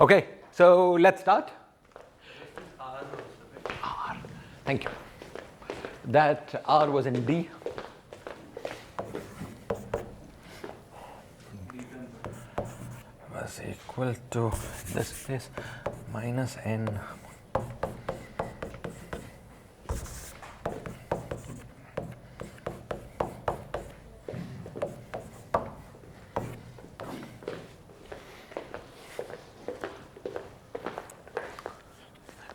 Okay, so let's start. R. Thank you. That R was in D. Was equal to this is minus n.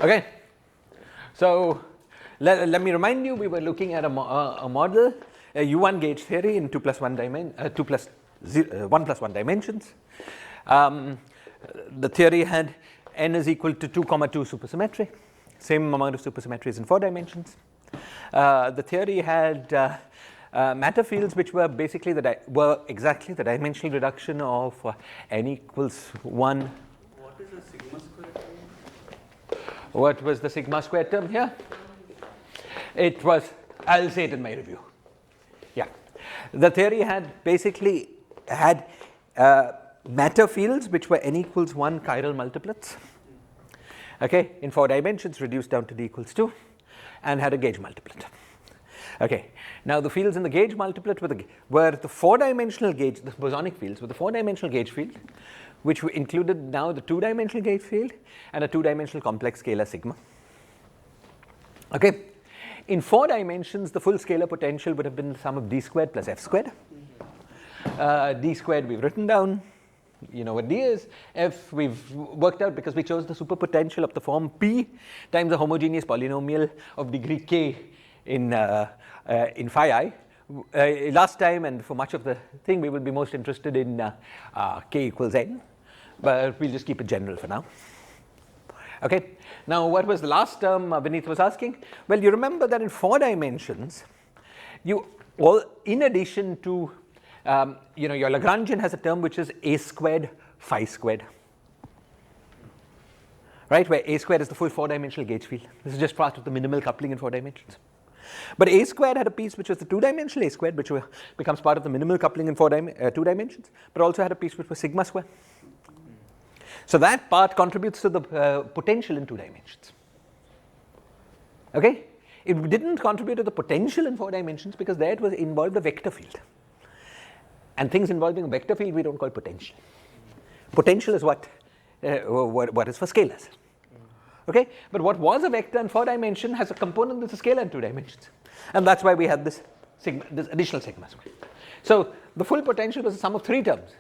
Okay, so let me remind you, we were looking at a model, a U1 gauge theory in 1 plus 1 dimensions. The theory had n is equal to 2, 2 supersymmetry, same amount of supersymmetries in 4 dimensions. The theory had matter fields which were basically were exactly the dimensional reduction of n equals 1. What is a sigma square term? What was the sigma square term here? It was, I'll say it in my review. Yeah. The theory had basically had matter fields which were n equals 1 chiral multiplets. Okay, in 4 dimensions reduced down to d equals 2 and had a gauge multiplet. Okay, now the fields in the gauge multiplet were the 4-dimensional gauge, the bosonic fields were the 4-dimensional gauge field, which included now the 2-dimensional gauge field and a 2-dimensional complex scalar sigma. Okay, in 4 dimensions, the full scalar potential would have been the sum of d squared plus f squared. D squared we've written down. You know what d is. F we've worked out because we chose the superpotential of the form p times a homogeneous polynomial of degree k in phi I. Last time and for much of the thing we will be most interested in k equals n, but we'll just keep it general for now. Okay, now what was the last term Vineet was asking? Well, you remember that in 4 dimensions, in addition to your Lagrangian has a term which is a squared phi squared, right, where a squared is the full 4-dimensional gauge field. This is just part of the minimal coupling in 4 dimensions. But a squared had a piece which was the 2-dimensional a squared, which becomes part of the minimal coupling in 2 dimensions, but also had a piece which was sigma square. So that part contributes to the potential in 2 dimensions. Okay, it didn't contribute to the potential in 4 dimensions because there it was involved a vector field, and things involving a vector field we don't call potential. Potential is what is for scalars. Okay, but what was a vector in 4 dimension has a component that's a scalar in 2 dimensions, and that's why we have this additional sigma square. So the full potential was the sum of 3 terms: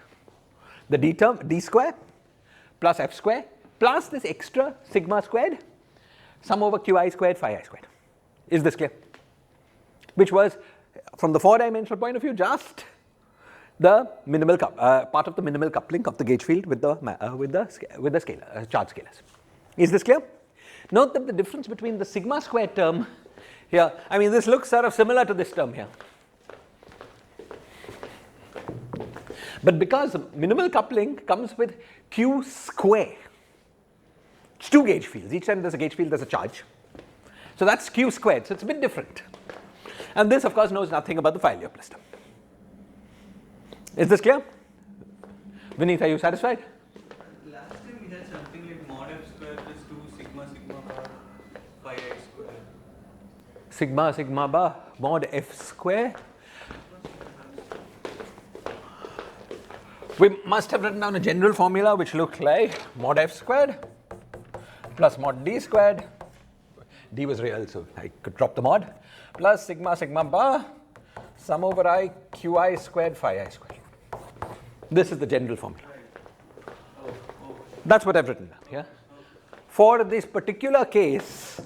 the d term, d square, plus f square, plus this extra sigma squared, sum over qi squared phi I squared. Is this clear? Which was, from the 4-dimensional point of view, just the minimal part of the minimal coupling of the gauge field with the scalar charge scalars. Is this clear? Note that the difference between the sigma square term here. I mean, this looks sort of similar to this term here. But because minimal coupling comes with Q square, it's two gauge fields. Each time there's a gauge field, there's a charge. So that's Q squared. So it's a bit different. And this, of course, knows nothing about the Fayet system. Is this clear? Vineet, are you satisfied? Last time we had something like mod f square plus 2 sigma sigma bar phi I square. Sigma sigma bar mod f square. We must have written down a general formula which looked like mod f squared plus mod d squared. D was real, so I could drop the mod. Plus sigma sigma bar sum over I qi squared phi I squared. This is the general formula. That's what I've written down here. For this particular case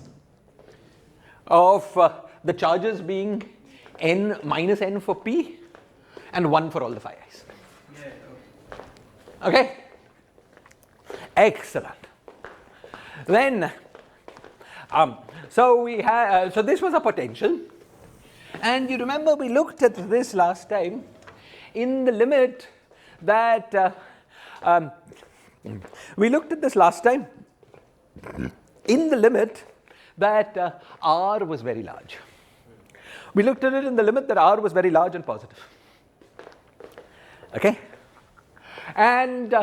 of the charges being n minus n for p and 1 for all the phi i's. Okay? Excellent. Then, so we have, so this was a potential, and you remember we looked at this last time in the limit that we looked at this last time in the limit that R was very large. We looked at it in the limit that R was very large and positive. Okay? And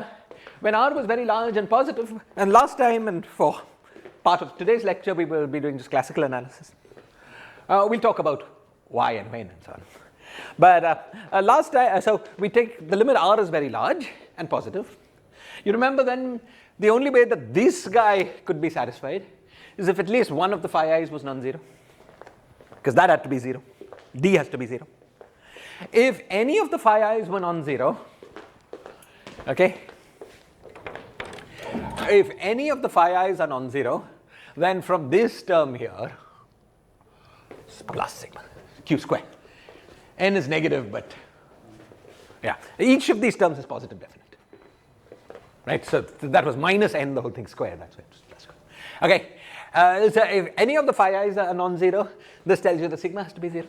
when R was very large and positive, and last time and for part of today's lecture we will be doing just classical analysis. We'll talk about why and when and so on. But last time, so we take the limit R is very large and positive. You remember then the only way that this guy could be satisfied is if at least one of the phi i's was non-zero, because that had to be 0. D has to be 0. If any of the phi i's were non-zero, okay, if any of the phi i's are non-zero, then from this term here, it's plus sigma, q square. N is negative, but yeah, each of these terms is positive definite. Right, so that was minus n, the whole thing squared, that's why it was plus square. Okay, so if any of the phi i's are non-zero, this tells you the sigma has to be 0.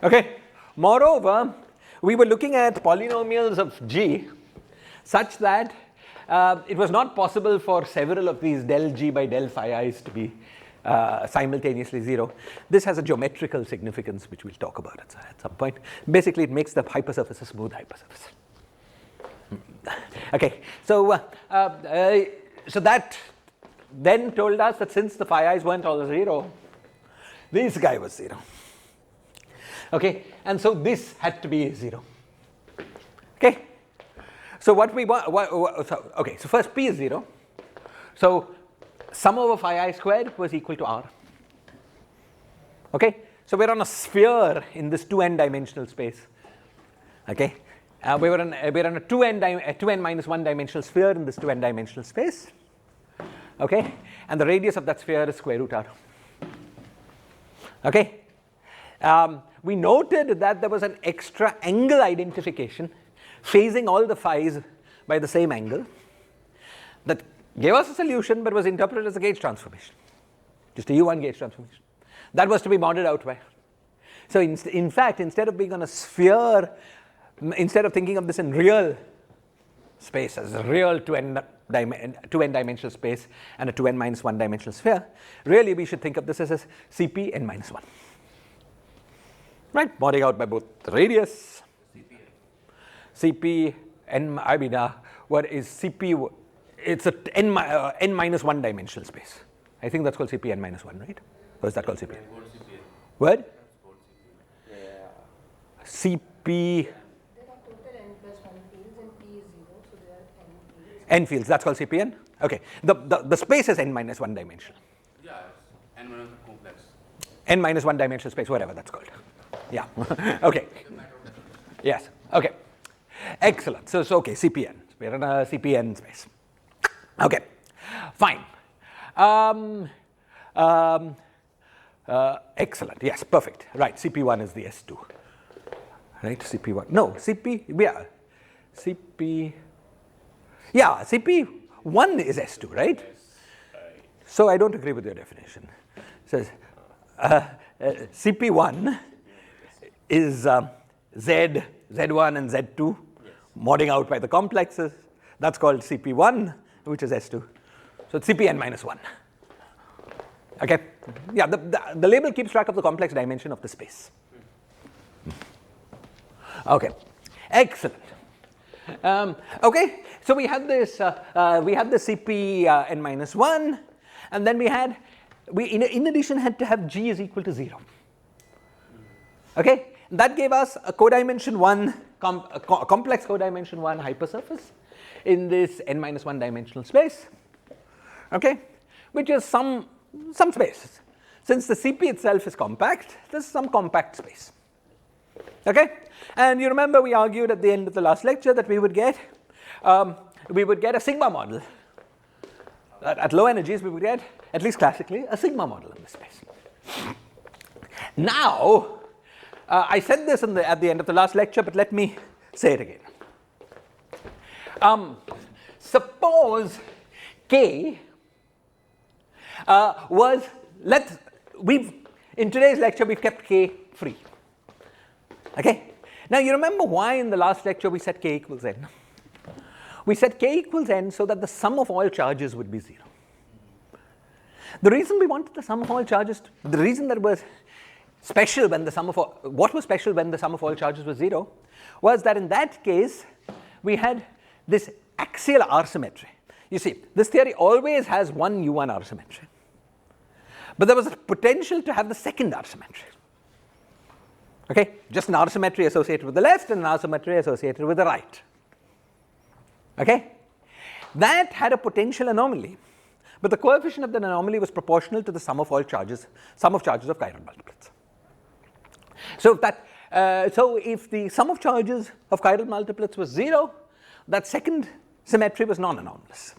Okay, moreover, we were looking at polynomials of G such that it was not possible for several of these del G by del phi i's to be simultaneously 0. This has a geometrical significance which we'll talk about at some point. Basically, it makes the hypersurface a smooth hypersurface. Okay, so so that then told us that since the phi i's weren't all 0, this guy was 0. Okay, and so this had to be 0. Okay, so what we want, okay, so first p is 0. So sum over phi I squared was equal to R. Okay, so we're on a sphere in this 2n dimensional space. Okay, we're on a 2n minus 1 dimensional sphere in this 2n dimensional space. Okay, and the radius of that sphere is square root R. Okay, we noted that there was an extra angle identification phasing all the phi's by the same angle that gave us a solution but was interpreted as a gauge transformation, just a U1 gauge transformation. That was to be modded out by. So in fact, instead of being on a sphere, instead of thinking of this in real space as a real 2n dimensional space and a 2n minus 1 dimensional sphere, really we should think of this as Cp n minus 1. Right, modding out by both the radius, Cp n, I mean, what is Cp? It's a n minus 1 dimensional space. I think that's called Cp n minus 1, right? Or is that called Cp? What? Cp. There are total n plus 1 fields and p is 0, so there are n fields. N fields, that's called Cp n? Okay. The space is n minus 1 dimensional. Yeah, n minus complex. N minus 1 dimensional space, whatever that's called. Yeah. Okay. Yes. Okay. Excellent. So okay, Cpn. We're in a Cpn space. Okay. Fine. Excellent. Yes. Perfect. Right. Cp1 is the S2. Right. Cp1. No. Cp. Yeah. Cp. Yeah. Cp1 is S2. Right. So I don't agree with your definition. It says CP1 is Z, Z1 and Z2 modding out by the complexes. That's called CP1, which is S2. So it's CPn minus 1. Okay? Yeah, the label keeps track of the complex dimension of the space. Okay, excellent. Okay, so we had this CPn minus 1, and then we in addition had to have G is equal to 0. Okay, that gave us a codimension 1, complex codimension 1 hypersurface in this n minus 1 dimensional space. Okay, which is some space. Since the CP itself is compact, this is some compact space. Okay, and you remember we argued at the end of the last lecture that we would get a sigma model. At low energies, we would get, at least classically, a sigma model in this space. Now, I said this at the end of the last lecture, but let me say it again. Suppose K in today's lecture we've kept K free. Okay? Now you remember why in the last lecture we said K equals n? We said K equals n so that the sum of all charges would be 0. The reason we wanted the sum of all charges, the reason that was special when the sum of all, what was special when the sum of all charges was 0, was that in that case we had this axial R symmetry. You see, this theory always has one U1 R symmetry, but there was a potential to have the second R symmetry. Okay, just an R symmetry associated with the left and an R symmetry associated with the right. Okay, that had a potential anomaly, but the coefficient of the anomaly was proportional to the sum of all charges, sum of charges of chiral multiplets. So if the sum of charges of chiral multiplets was 0, that second symmetry was non-anomalous.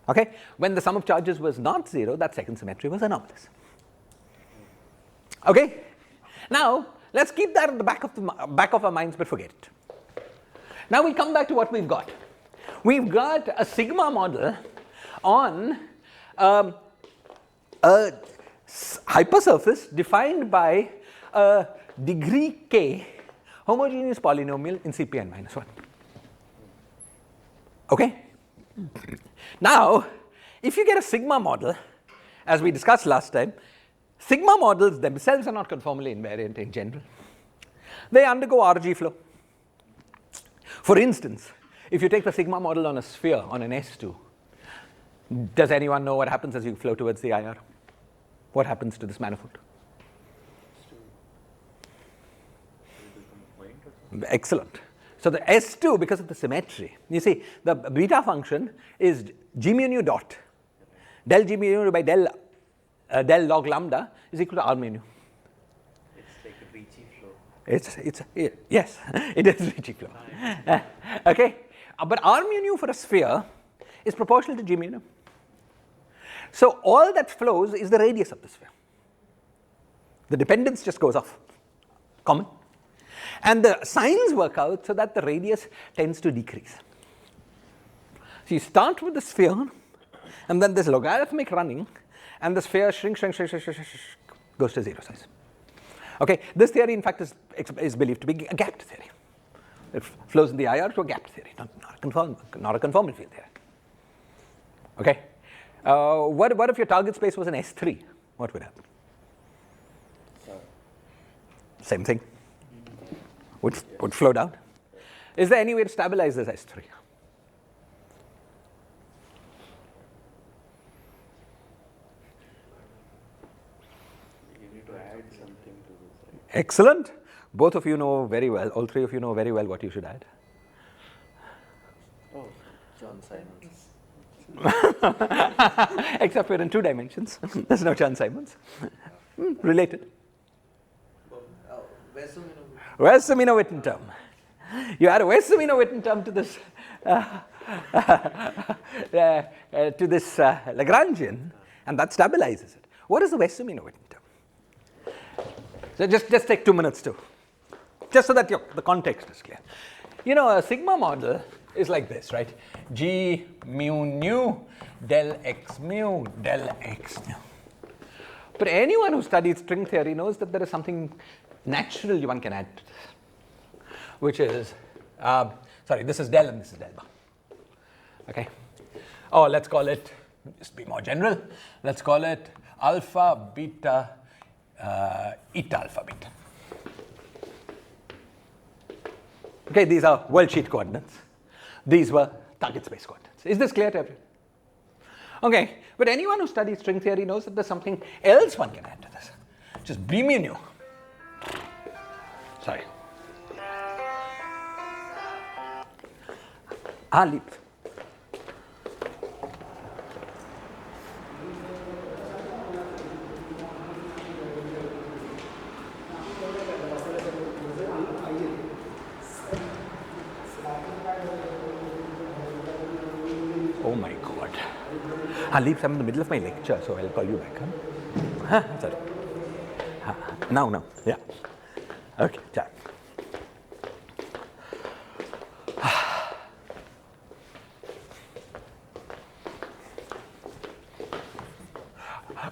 Okay, when the sum of charges was not 0, that second symmetry was anomalous. Okay, now let's keep that at the back of our minds, but forget it. Now we come back to what we've got. We've got a sigma model on a hypersurface defined by a degree k homogeneous polynomial in Cpn minus 1. Okay? Now, if you get a sigma model, as we discussed last time, sigma models themselves are not conformally invariant in general. They undergo RG flow. For instance, if you take the sigma model on a sphere on an S2, does anyone know what happens as you flow towards the IR? What happens to this manifold? Excellent. So the S2, because of the symmetry, you see, the beta function is g mu nu dot. Del g mu nu by del log lambda is equal to r mu nu. It's like a Ricci flow. Yes, it is Ricci flow. Okay, but r mu nu for a sphere is proportional to g mu nu. So all that flows is the radius of the sphere. The dependence just goes off, common. And the signs work out so that the radius tends to decrease. So you start with the sphere, and then this logarithmic running, and the sphere shrinks, goes to 0 size. Okay, this theory in fact is believed to be a gapped theory. It flows in the IR to a gapped theory, not a conformal field theory. Okay, what if your target space was an S3? What would happen? Same thing. Would flow down. Is there any way to stabilize this S3? You need to add something to this. Excellent. Both of you know very well, all three of you know very well what you should add. Oh, John Simons. Except we're in 2 dimensions. There's no John Simons. Related. Wesso-Minowitten term. You add a Wesso-Minowitten term to this Lagrangian, and that stabilizes it. What is the Wesso-Minowitten term? So just take 2 minutes too, just so that the context is clear. You know, a sigma model is like this, right? G mu nu del x mu del x nu. But anyone who studied string theory knows that there is something natural one can add to this, which is, this is del and this is del bar. Okay? Or let's call it, just be more general, let's call it alpha, beta, eta alpha, beta. Okay, these are world sheet coordinates. These were target space coordinates. Is this clear to everyone? Okay, but anyone who studies string theory knows that there's something else one can add to this, which is B mu nu. Sorry. Leap. Oh my God. Leaps, I'm in the middle of my lecture, so I'll call you back. Sorry. No. Yeah. Okay, ciao.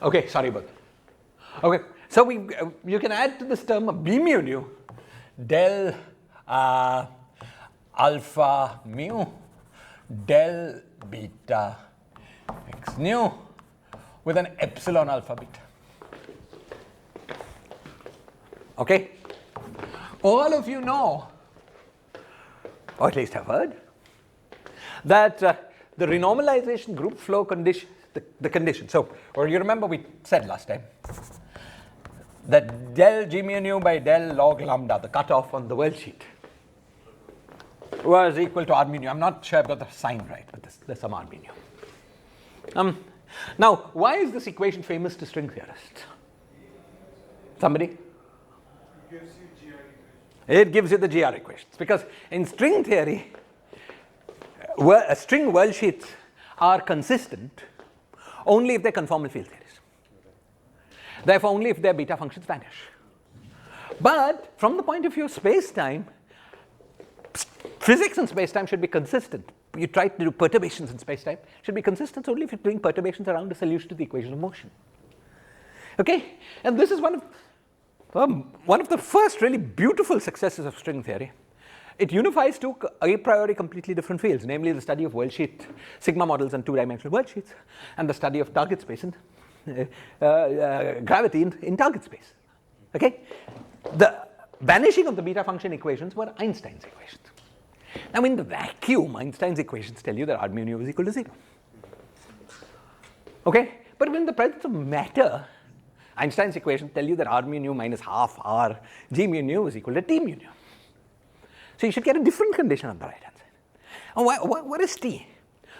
Okay, sorry about that. Okay, so you can add to this term a B mu nu del alpha mu del beta x nu with an epsilon alpha beta. Okay? All of you know, or at least have heard, that the renormalization group flow condition, the condition. So, or you remember we said last time that del G mu nu by del log lambda, the cutoff on the world sheet, was equal to R mu nu. I'm not sure I've got the sign right, but there's some R mu nu. Now, why is this equation famous to string theorists? Somebody? It gives you the GR equations, because in string theory, string world sheets are consistent only if they're conformal field theories. Therefore, only if their beta functions vanish. But from the point of view of space-time, physics in space-time should be consistent. You try to do perturbations in space-time, should be consistent only if you're doing perturbations around a solution to the equation of motion. Okay? And this is one of the first really beautiful successes of string theory. It unifies two a priori completely different fields, namely the study of world sheet sigma models and two-dimensional world sheets, and the study of target space and gravity in target space. Okay? The vanishing of the beta function equations were Einstein's equations. Now, in the vacuum, Einstein's equations tell you that R mu nu is equal to 0. Okay? But in the presence of matter, Einstein's equations tell you that R mu nu minus half R G mu nu is equal to T mu nu. So you should get a different condition on the right hand side. And what is T?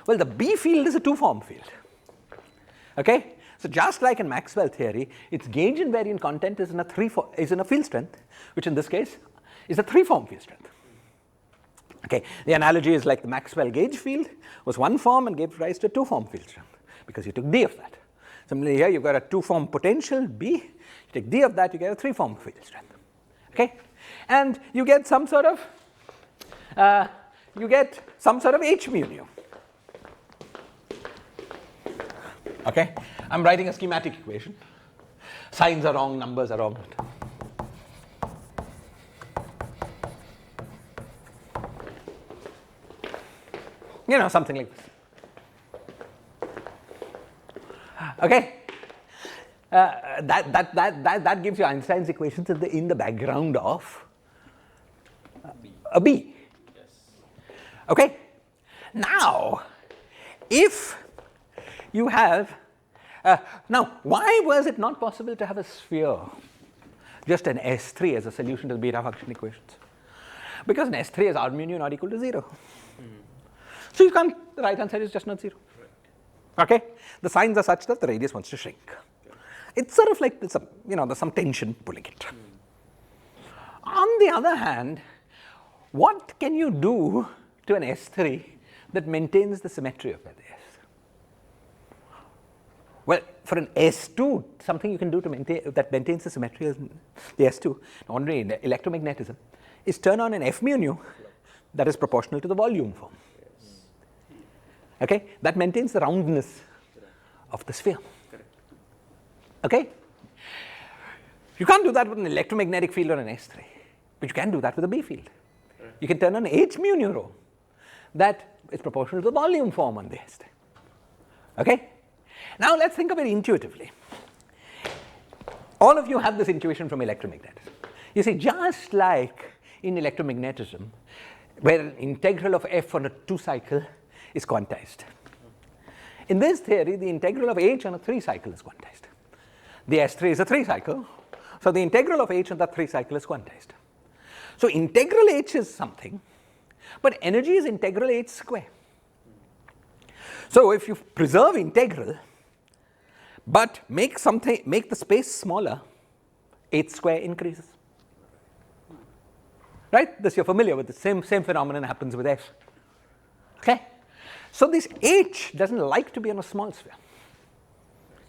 Well, the B field is a two-form field. Okay? So just like in Maxwell theory, its gauge invariant content is in a field strength, which in this case is a three-form field strength. Okay, the analogy is like the Maxwell gauge field was one form and gave rise to a two-form field strength because you took D of that. Similarly here you've got a two-form potential B, you take D of that, you get a three-form field strength. Okay, and you get some sort of H mu nu. Okay, I'm writing a schematic equation. Signs are wrong, numbers are wrong. You know, something like this. Okay, that gives you Einstein's equations in the background of a B. Yes. Okay, now if you have now, why was it not possible to have a sphere, just an S3 as a solution to the beta function equations? Because an S3 is R mu nu not equal to 0. So you can't, the right hand side is just not 0. Okay? The signs are such that the radius wants to shrink. It's sort of like there's some tension pulling it. On the other hand, what can you do to an S3 that maintains the symmetry of that S? Well, for an S2, something you can do to maintains the symmetry of the S2, ordinary in electromagnetism, is turn on an F mu nu that is proportional to the volume form. Okay, that maintains the roundness of the sphere. Okay, You can't do that with an electromagnetic field or an S3, but you can do that with a B field. You can turn on H mu nu rho that is proportional to the volume form on the S3. Okay? Now let's think of it intuitively. All of you have this intuition from electromagnetism. You see, just like in electromagnetism, where an integral of f on a 2 cycle is quantized. In this theory, the integral of h on a 3 cycle is quantized. The S3 is a 3 cycle, so the integral of h on that 3 cycle is quantized. So integral h is something, but energy is integral h square. So if you preserve integral, but make the space smaller, h square increases. Right? This you're familiar with. The same phenomenon happens with f. Okay? So this h doesn't like to be on a small sphere.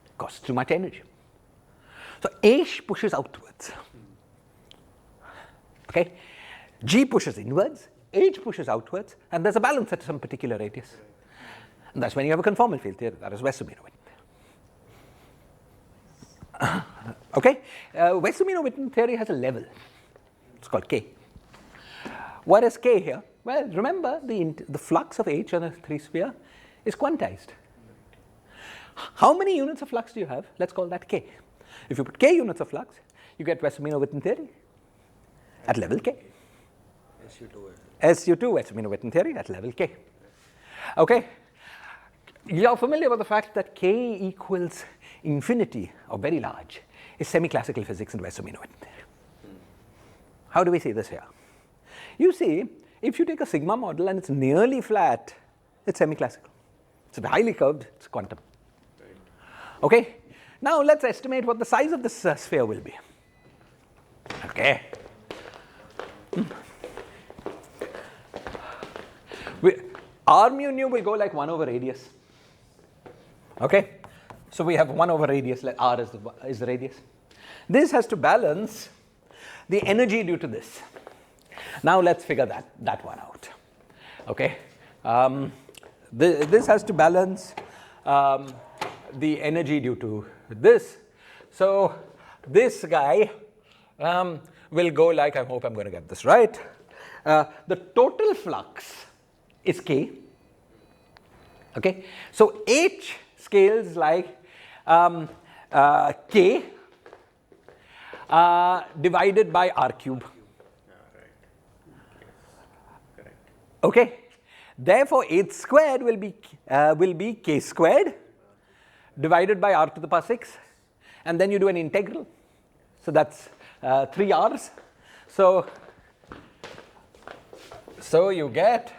It costs too much energy. So h pushes outwards. Okay? G pushes inwards, h pushes outwards, and there's a balance at some particular radius. And that's when you have a conformal field theory. That is Wess-Zumino-Witten. Okay? Wess-Zumino-Witten theory has a level. It's called K. What is K here? Well, remember the flux of H on a 3 sphere is quantized. How many units of flux do you have? Let's call that K. If you put K units of flux, you get Wess-Zumino-Witten theory at level K. SU2 Wess-Zumino-Witten theory at level K. Okay? You're familiar with the fact that K equals infinity or very large is semi-classical physics in Wess-Zumino-Witten theory. How do we see this here? You see, if you take a sigma model and it's nearly flat, it's semi-classical. It's highly curved, it's quantum. Okay? Now let's estimate what the size of this sphere will be. Okay. R mu nu will go like 1 over radius. Okay? So we have 1 over radius, let R is the radius. This has to balance the energy due to this. Now let's figure that one out. Okay? This has to balance the energy due to this. So this guy will go like, I hope I'm going to get this right. The total flux is K. Okay? So H scales like K divided by R cube. Okay? Therefore, H squared will be K squared divided by R to the power 6, and then you do an integral. So that's 3 R's. So you get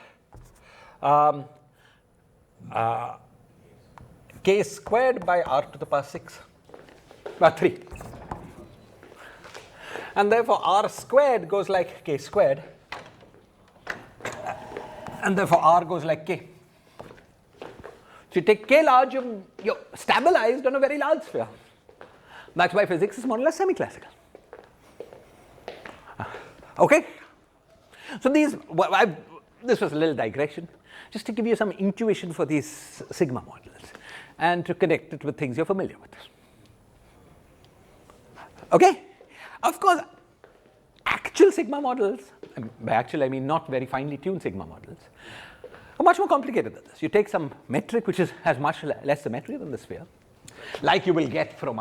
K squared by R to the power 6, 3. And therefore, R squared goes like K squared, and therefore R goes like K. So you take K large, you're stabilized on a very large sphere. That's why physics is more or less semi-classical. Okay? So this was a little digression, just to give you some intuition for these sigma models and to connect it with things you're familiar with. Okay? Of course, actual sigma models, by actual I mean not very finely tuned sigma models, are much more complicated than this. You take some metric which has much less symmetry than the sphere, like you will get from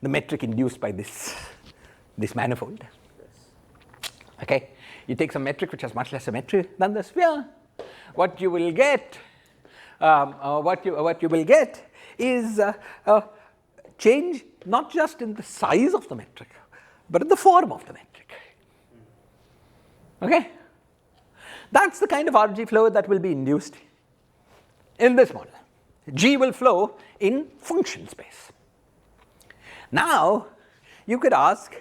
the metric induced by this manifold. Okay? You take some metric which has much less symmetry than the sphere. What you will get, is a change not just in the size of the metric, but in the form of the metric. Okay? That's the kind of RG flow that will be induced in this model. G will flow in function space. Now, you could ask,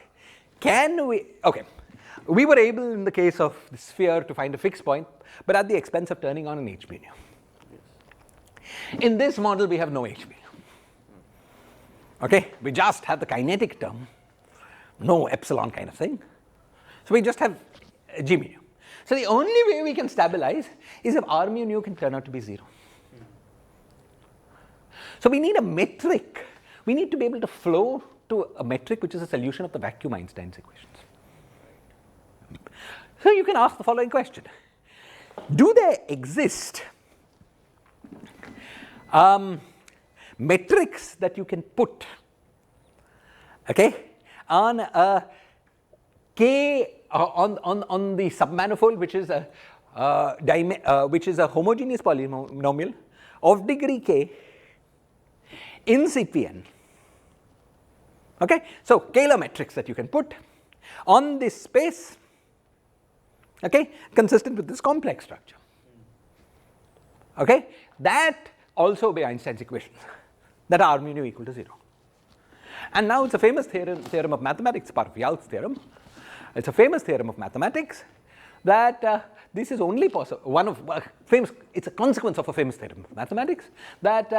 we were able in the case of the sphere to find a fixed point, but at the expense of turning on an H mu nu. In this model, we have no H mu nu. Okay? We just have the kinetic term, no epsilon kind of thing. So we just have G mu nu. So the only way we can stabilize is if R mu nu can turn out to be 0. So we need a metric. We need to be able to flow to a metric which is a solution of the vacuum Einstein's equations. So you can ask the following question. Do there exist metrics that you can put, okay, on a K on the submanifold which is a homogeneous polynomial of degree K in CPN? Okay, so scalar metrics that you can put on this space, okay, consistent with this complex structure. Okay, that also obey Einstein's equations that are mu nu equal to 0. And now it's a famous theorem of mathematics, part of Yal's theorem. It's a famous theorem of mathematics that this is only possible, it's a consequence of a famous theorem of mathematics that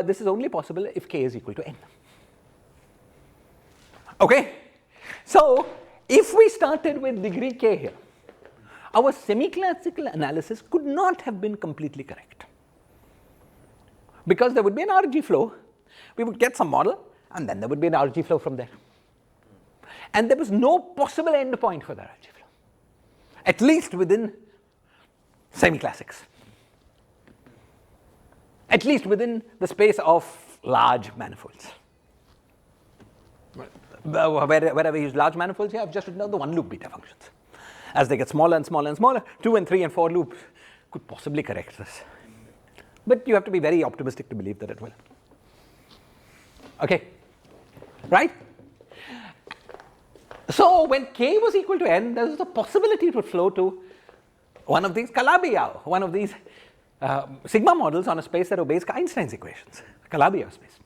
this is only possible if K is equal to N. Okay, so if we started with degree K here, our semi-classical analysis could not have been completely correct, because there would be an RG flow, we would get some model, and then there would be an RG flow from there. And there was no possible endpoint for that RG flow, at least within semi-classics, at least within the space of large manifolds. Wherever you use large manifolds, you have just written down the one loop beta functions. As they get smaller and smaller and smaller, 2 and 3 and 4 loops could possibly correct this. But you have to be very optimistic to believe that it will. Okay, right? So when K was equal to N, there was a possibility it would flow to one of these Calabi-Yau, one of these sigma models on a space that obeys Einstein's equations, Calabi-Yau space.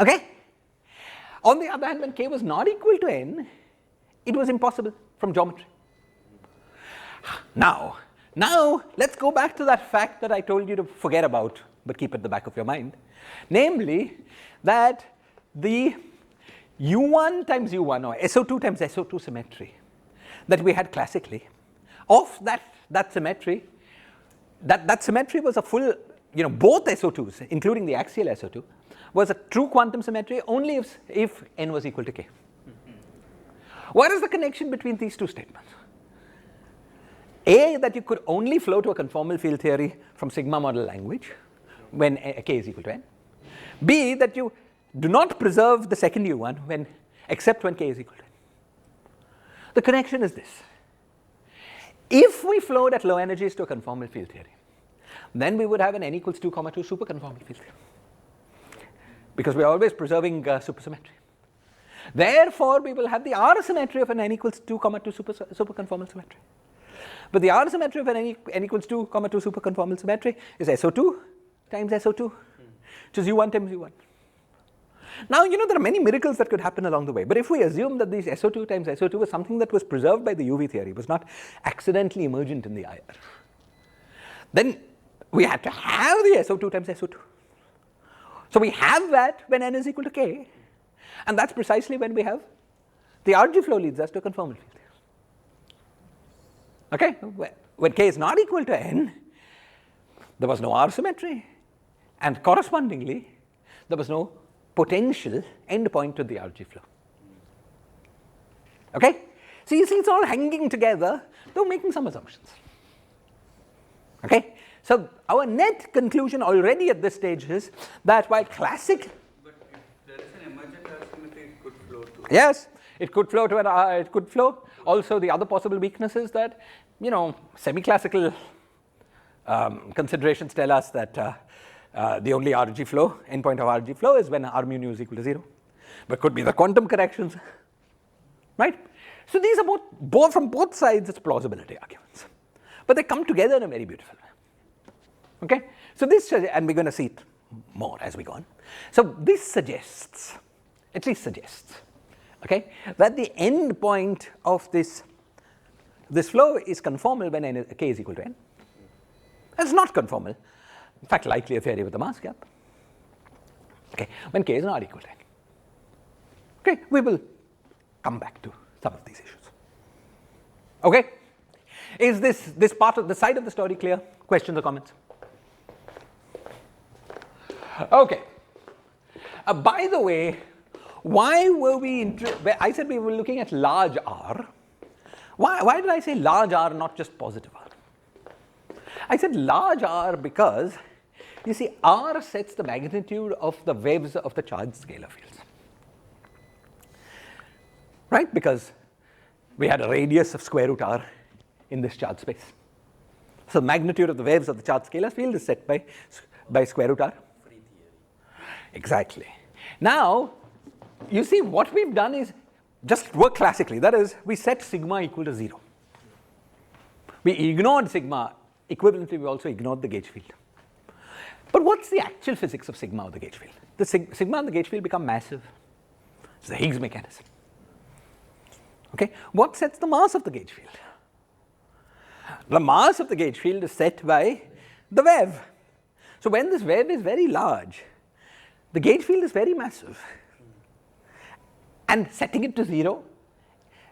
Okay? On the other hand, when K was not equal to N, it was impossible from geometry. Now let's go back to that fact that I told you to forget about, but keep at the back of your mind. Namely, that the U1 times U1 or SO2 times SO2 symmetry that we had classically, of that symmetry, that symmetry was a full, both SO2s, including the axial SO2, was a true quantum symmetry only if N was equal to K. What is the connection between these two statements? A, that you could only flow to a conformal field theory from sigma model language when K is equal to N. B, that you do not preserve the second U1 except when K is equal to N. The connection is this. If we flowed at low energies to a conformal field theory, then we would have an N equals 2, 2 superconformal field theory, because we are always preserving supersymmetry. Therefore, we will have the R symmetry of an N equals 2, 2 superconformal symmetry. But the R symmetry of an N equals 2, 2 superconformal symmetry is SO2 times SO2, which is U1 times U1. Now, there are many miracles that could happen along the way, but if we assume that these SO2 times SO2 was something that was preserved by the UV theory, was not accidentally emergent in the IR, then we had to have the SO2 times SO2. So we have that when N is equal to K, and that's precisely when we have the RG flow leads us to a conformal field. Okay, when K is not equal to N, there was no R symmetry, and correspondingly, there was no potential endpoint to the RG flow. Okay, so you see it's all hanging together, though making some assumptions. Okay, so our net conclusion already at this stage is that while classic. But if there is an emergent R symmetry, it could flow to. Yes, it could flow to it could flow. Also, the other possible weakness is that, semi-classical considerations tell us that the only RG flow, endpoint of RG flow, is when R mu nu is equal to 0. But could be the quantum corrections, right? So these are both from both sides, it's plausibility arguments. But they come together in a very beautiful way. Okay? So this, and we're going to see it more as we go on. So this suggests, at least suggests, okay, that the end point of this flow is conformal when K is equal to N. It's not conformal. In fact, likely a theory with a mass gap. Okay, when K is not equal to N. Okay, we will come back to some of these issues. Okay, is this part of the side of the story clear? Questions or comments? Okay. By the way, why were we, I said we were looking at large R. Why did I say large R, not just positive R? I said large R because, you see, R sets the magnitude of the waves of the charged scalar fields. Right? Because we had a radius of square root R in this charge space. So the magnitude of the waves of the charged scalar field is set by square root R. Free theory. Exactly. Now, you see, what we've done is just work classically. That is, we set sigma equal to 0. We ignored sigma. Equivalently, we also ignored the gauge field. But what's the actual physics of sigma of the gauge field? The sigma and the gauge field become massive. It's the Higgs mechanism. Okay? What sets the mass of the gauge field? The mass of the gauge field is set by the wave. So when this wave is very large, the gauge field is very massive. And setting it to 0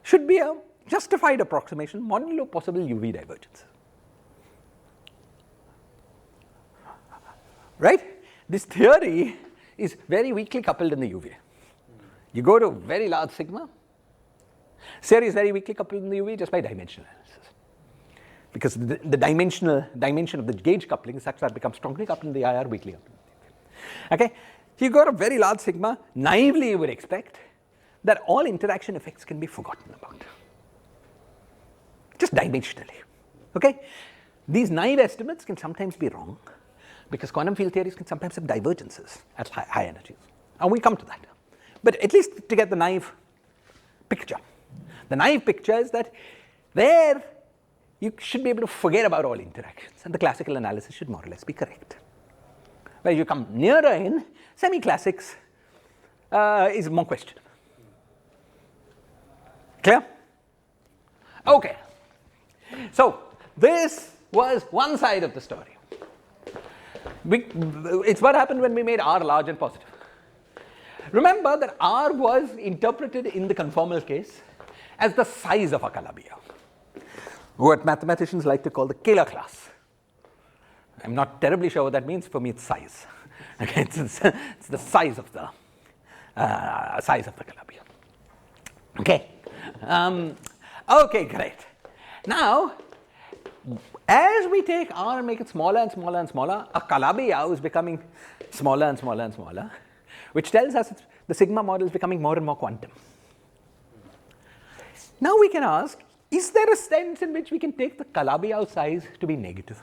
should be a justified approximation modulo possible UV divergence. Right? This theory is very weakly coupled in the UV. You go to very large sigma, theory is very weakly coupled in the UV just by dimensional analysis. Because the dimension of the gauge coupling is such that it becomes strongly coupled in the IR, weakly coupled in the UV. Okay? So you go to very large sigma, naively you would expect that all interaction effects can be forgotten about. Just dimensionally. Okay? These naive estimates can sometimes be wrong because quantum field theories can sometimes have divergences at high energies. And we come to that. But at least to get the naive picture. The naive picture is that there you should be able to forget about all interactions and the classical analysis should more or less be correct. Where you come nearer in, semi-classics is more questionable. Clear? Okay. So this was one side of the story. It's what happened when we made R large and positive. Remember that R was interpreted in the conformal case as the size of a Calabi-Yau, what mathematicians like to call the Kähler class. I'm not terribly sure what that means. For me, it's size. Okay, it's the size of the Calabi-Yau. Okay. Okay, great. Now, as we take R and make it smaller and smaller and smaller, a Calabi-Yau is becoming smaller and smaller and smaller, which tells us the sigma model is becoming more and more quantum. Now we can ask, is there a sense in which we can take the Calabi-Yau size to be negative?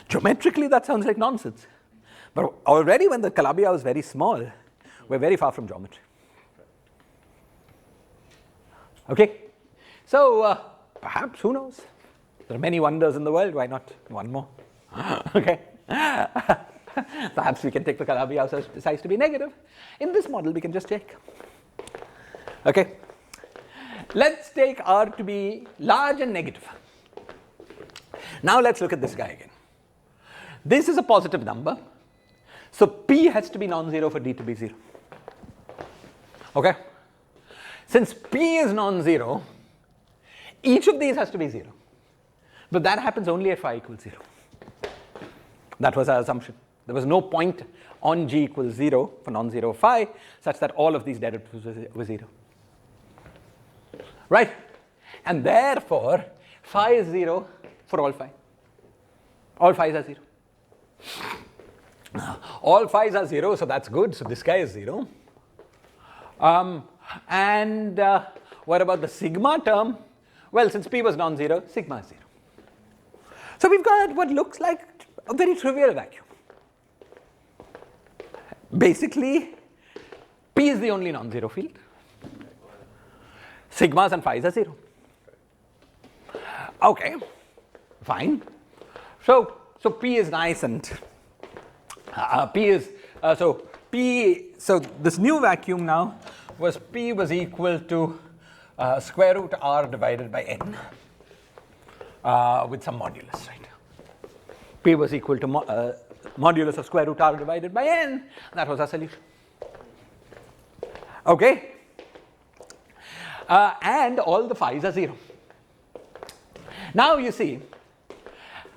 Geometrically, that sounds like nonsense. But already when the Calabi-Yau is very small, we're very far from geometry. Okay? So, perhaps, who knows? There are many wonders in the world, why not one more? Okay? Perhaps we can take the Calabi-Yau size to be negative. In this model, we can just check. Okay? Let's take R to be large and negative. Now let's look at this guy again. This is a positive number. So P has to be non-zero for D to be 0. Okay? Since P is non-zero, each of these has to be 0. But that happens only at phi equals 0. That was our assumption. There was no point on G equals 0 for non-zero phi such that all of these derivatives were 0. Right? And therefore, phi is 0 for all phi. All phi's are 0. All phi's are 0, so that's good. So this guy is 0. And what about the sigma term? Well, since P was non-zero, sigma is 0. So we've got what looks like a very trivial vacuum. Basically, P is the only non-zero field. Sigmas and phi's are 0. Okay, fine. So P is nice and so this new vacuum now was P was equal to square root R divided by N with some modulus, right? P was equal to modulus of square root R divided by N. That was our solution. Okay? And all the phi's are 0. Now you see,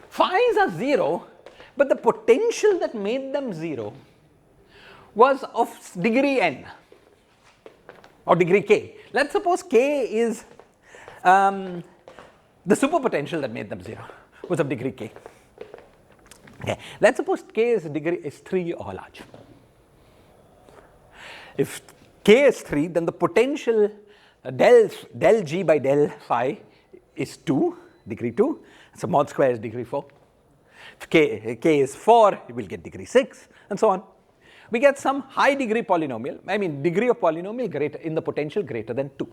phi's are 0, but the potential that made them 0 was of degree n or degree k. Let's suppose k is the superpotential that made them 0 was of degree k. Okay. Let's suppose k is 3 or larger. If k is 3, then the potential del g by del phi is 2, degree 2, so mod square is degree 4. If k is 4, you will get degree 6, and so on. We get some high degree polynomial, I mean degree of polynomial greater in the potential greater than 2.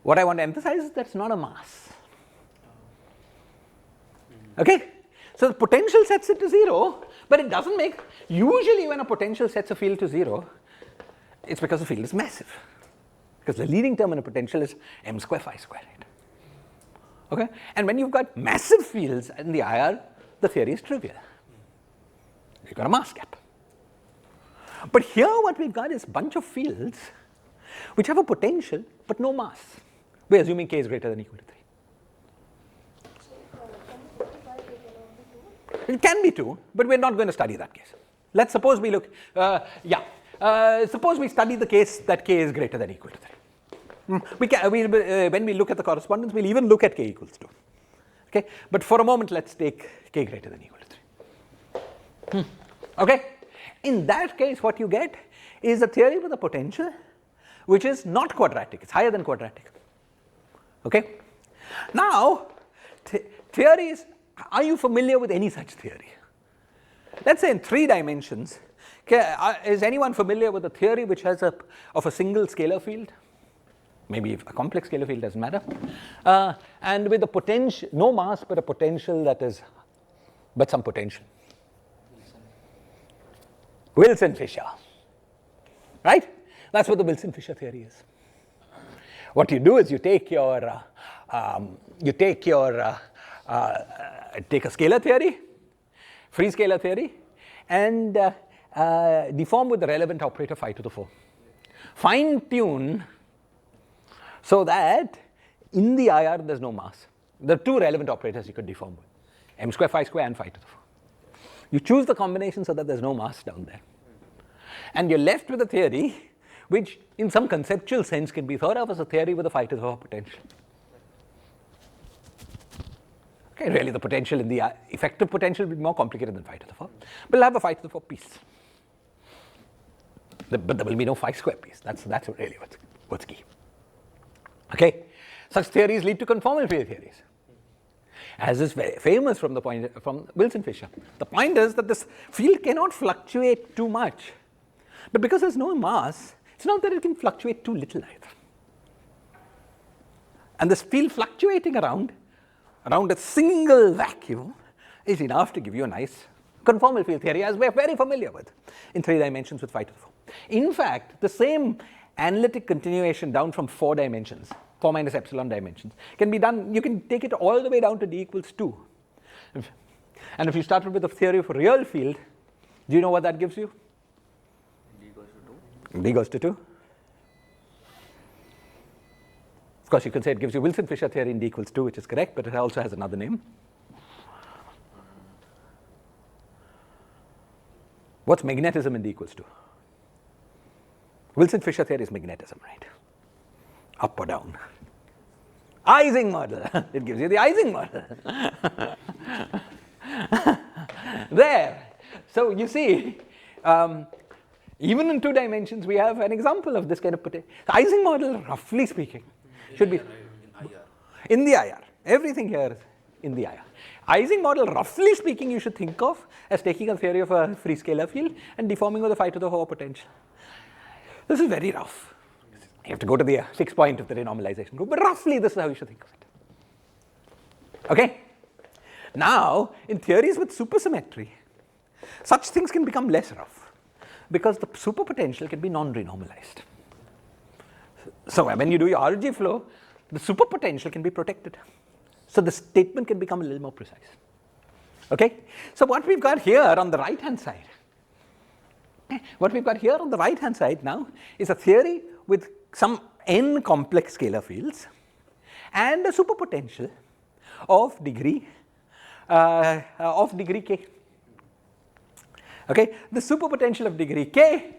What I want to emphasize is that's not a mass. Okay? So the potential sets it to 0, but it doesn't make, usually when a potential sets a field to 0, it's because the field is massive. Because the leading term in a potential is m square phi square, right? Okay? And when you've got massive fields in the IR, the theory is trivial. You've got a mass gap. But here what we've got is a bunch of fields which have a potential but no mass. We're assuming k is greater than or equal to 3. It can be 2, but we're not going to study that case. Let's suppose we look, suppose we study the case that k is greater than or equal to 3. When we look at the correspondence, we'll even look at k equals 2. Okay? But for a moment, let's take k greater than or equal to 3. Okay? In that case, what you get is a theory with a potential which is not quadratic, it's higher than quadratic. Okay? Now, theories, are you familiar with any such theory? Let's say in 3 dimensions, is anyone familiar with a theory which has of a single scalar field? Maybe a complex scalar field, doesn't matter. And with a potential, no mass, but a potential that is, but some potential. Wilson-Fisher, right? That's what the Wilson-Fisher theory is. What you do is you take your, take a scalar theory, free scalar theory, and deform with the relevant operator phi to the 4. Fine tune so that in the IR there's no mass. There are 2 relevant operators you could deform with, m square phi square and phi to the 4. You choose the combination so that there's no mass down there. And you're left with a theory which in some conceptual sense can be thought of as a theory with a phi to the 4 potential. Okay, really the potential in the effective potential will be more complicated than phi to the 4. But we'll have a phi to the 4 piece. But there will be no phi square piece. That's really what's key. Okay? Such theories lead to conformal field theories. As is very famous from Wilson-Fisher. The point is that this field cannot fluctuate too much. But because there's no mass, it's not that it can fluctuate too little either. And this field fluctuating around a single vacuum is enough to give you a nice conformal field theory, as we're very familiar with in 3 dimensions with phi to the 4. In fact, the same analytic continuation down from 4 dimensions, 4 minus epsilon dimensions, can be done, you can take it all the way down to d equals 2. And if you started with a theory of a real field, do you know what that gives you? D goes to 2. D goes to 2. Of course, you can say it gives you Wilson-Fisher theory in d equals 2, which is correct, but it also has another name. What's magnetism in d equals 2? Wilson-Fisher theory is magnetism, right? Up or down? Ising model. It gives you the Ising model. There. So you see, even in 2 dimensions, we have an example of this kind of potential. The Ising model, roughly speaking, should be in the IR. Everything here is in the IR. Ising model, roughly speaking, you should think of as taking a theory of a free scalar field and deforming with a phi to the 4 potential. This is very rough. You have to go to the fixed point of the renormalization group, but roughly this is how you should think of it. Okay? Now, in theories with supersymmetry, such things can become less rough because the superpotential can be non-renormalized. So when you do your RG flow, the superpotential can be protected. So the statement can become a little more precise. Okay? So what we've got here on the right-hand side, now is a theory with some n complex scalar fields and a superpotential of degree k. Okay, the superpotential of degree k,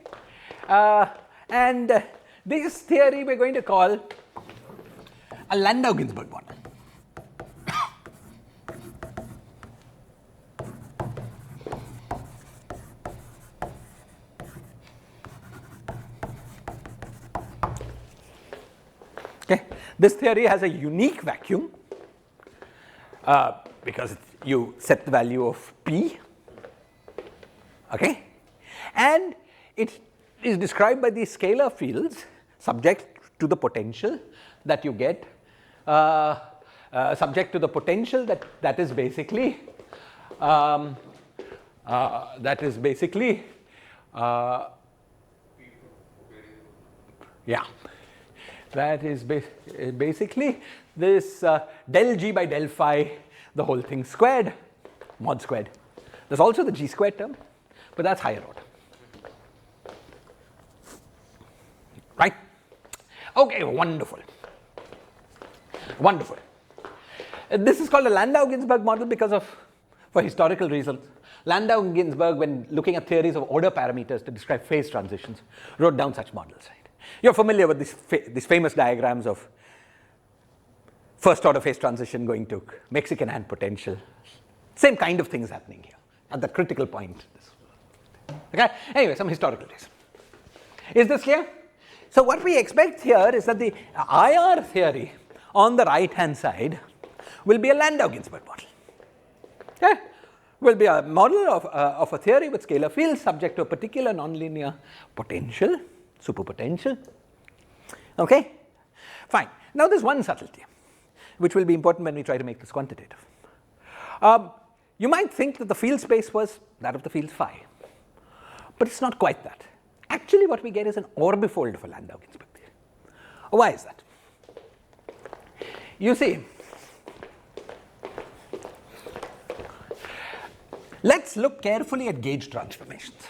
and this theory we're going to call a Landau-Ginzburg model. Okay. This theory has a unique vacuum because you set the value of p, okay, and it is described by these scalar fields subject to the potential that you get, subject to the potential that is basically yeah. That is basically this del g by del phi, the whole thing squared, mod squared. There's also the g squared term, but that's higher order. Right? Okay, wonderful. Wonderful. This is called a Landau-Ginzburg model for historical reasons. Landau-Ginzburg, when looking at theories of order parameters to describe phase transitions, wrote down such models. Right? You're familiar with these famous diagrams of first order phase transition going to Mexican hand potential. Same kind of things happening here at the critical point. Okay? Anyway, some historical reason. Is this clear? So what we expect here is that the IR theory on the right hand side will be a Landau-Ginzburg model. Okay? Will be a model of a theory with scalar fields subject to a particular nonlinear potential, superpotential. Okay? Fine. Now there's one subtlety which will be important when we try to make this quantitative. You might think that the field space was that of the field phi, but it's not quite that. Actually what we get is an orbifold of a Landau-Ginzburg theory. Why is that? You see, let's look carefully at gauge transformations.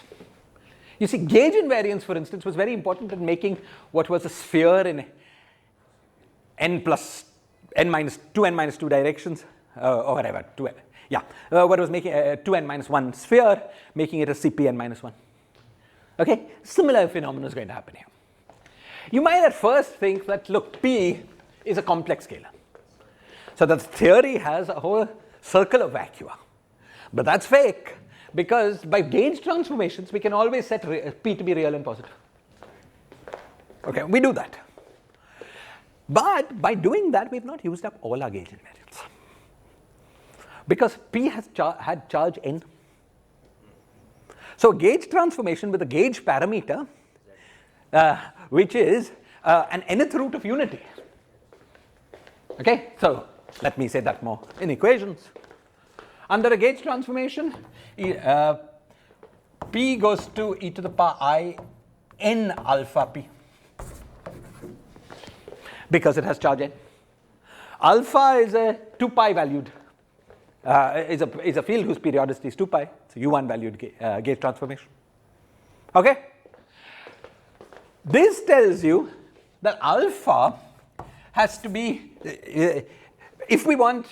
You see, gauge invariance, for instance, was very important in making what was a sphere in n minus 2 directions, or whatever, what was making 2n minus 1 sphere, making it a Cpn minus 1. Okay, similar phenomenon is going to happen here. You might at first think that, look, P is a complex scalar. So the theory has a whole circle of vacua. But that's fake, because by gauge transformations, we can always set P to be real and positive. Okay, we do that. But by doing that, we've not used up all our gauge invariants. Because P has had charge n. So gauge transformation with a gauge parameter, which is an nth root of unity. Okay, so let me say that more in equations. Under a gauge transformation, P goes to e to the power I n alpha P, because it has charge n. Alpha is a 2 pi valued, is a field whose periodicity is 2 pi. It's a U1 valued gauge transformation. Okay? This tells you that alpha has to be, if we want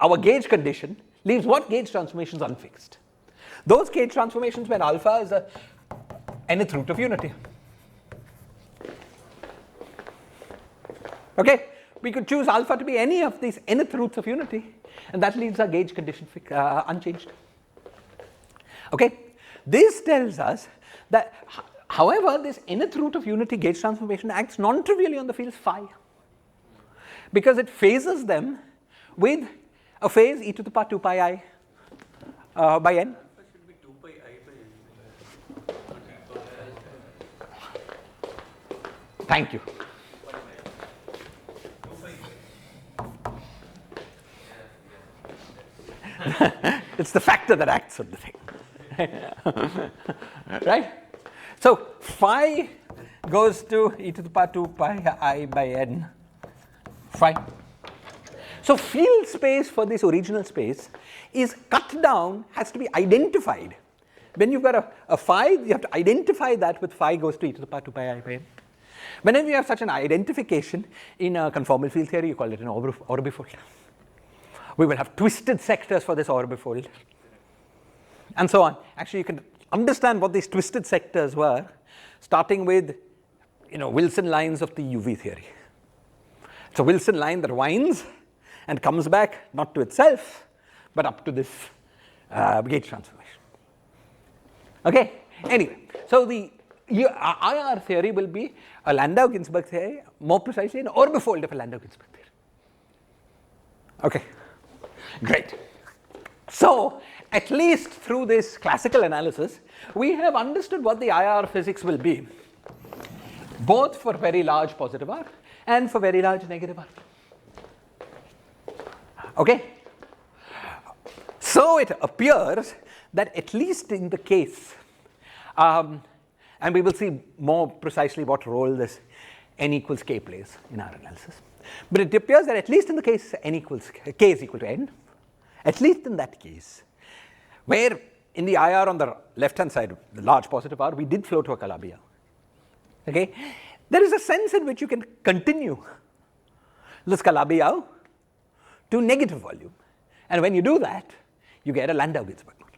our gauge condition, leaves what gauge transformations unfixed? Those gauge transformations where alpha is a nth root of unity. Okay? We could choose alpha to be any of these nth roots of unity, and that leaves our gauge condition unchanged. Okay? This tells us that, however, this nth root of unity gauge transformation acts non-trivially on the fields phi, because it phases them with a phase e to the power 2 pi I by n. Alpha should be 2 pi I by n. Thank you. It's the factor that acts on the thing. Right? So phi goes to e to the power 2 pi I by n phi. So field space for this original space is cut down, has to be identified. When you've got a phi, you have to identify that with phi goes to e to the power 2 pi I by n. Whenever you have such an identification in a conformal field theory, you call it an orbifold. We will have twisted sectors for this orbifold, and so on. Actually, you can understand what these twisted sectors were, starting with Wilson lines of the UV theory. It's a Wilson line that winds and comes back not to itself, but up to this gauge transformation. Okay, anyway, so the IR theory will be a Landau-Ginzburg theory, more precisely an orbifold of a Landau-Ginzburg theory. Okay, great. So at least through this classical analysis, we have understood what the IR physics will be, both for very large positive R and for very large negative R. Okay? So it appears that at least in the case, and we will see more precisely what role this n equals k plays in our analysis, but it appears that at least in the case k is equal to n, at least in that case, where in the IR on the left-hand side, the large positive R, we did flow to a Calabi-Yau. Okay? There is a sense in which you can continue this Calabi-Yau to negative volume. And when you do that, you get a Landau-Ginzburg model.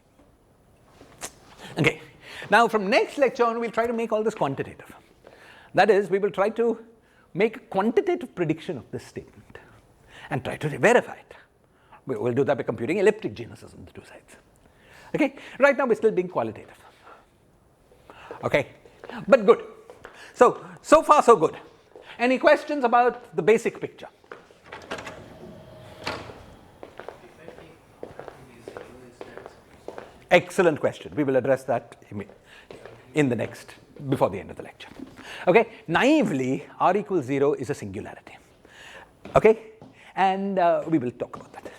Okay. Now, from next lecture on, we'll try to make all this quantitative. That is, we will try to make a quantitative prediction of this statement and try to verify it. We'll do that by computing elliptic genuses on the two sides. Okay? Right now, we're still being qualitative. Okay? But good. So far, so good. Any questions about the basic picture? Excellent question. We will address that in the next, before the end of the lecture. Okay? Naively, R equals 0 is a singularity. Okay? And we will talk about that.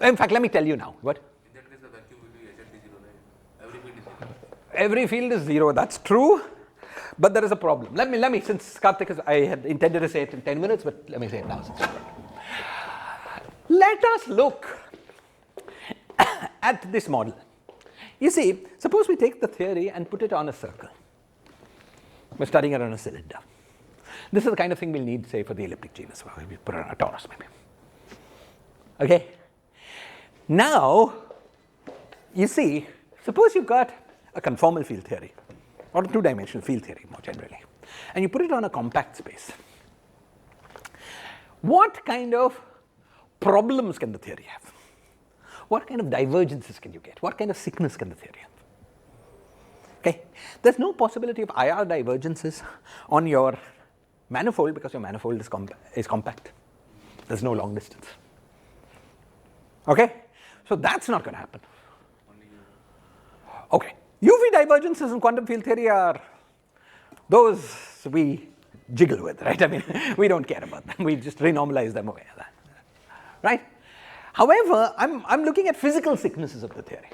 In fact, let me tell you now. What? In that case, the vacuum will be HLT 0, right? Every field is 0. Every field is 0. That's true. But there is a problem. Let me, since Karthik, I had intended to say it in 10 minutes, but let me say it now. Let us look at this model. You see, suppose we take the theory and put it on a circle. We're studying it on a cylinder. This is the kind of thing we'll need, say, for the elliptic genus. We put it on a torus, maybe. Okay? Now, you see, suppose you've got a conformal field theory, or a two-dimensional field theory more generally, and you put it on a compact space. What kind of problems can the theory have? What kind of divergences can you get? What kind of sickness can the theory have? Okay, there's no possibility of IR divergences on your manifold because your manifold is compact. There's no long distance. Okay, so that's not going to happen. Okay, UV divergences in quantum field theory are those we jiggle with, right? I mean, we don't care about them. We just renormalize them away, right? However, I'm looking at physical sicknesses of the theory.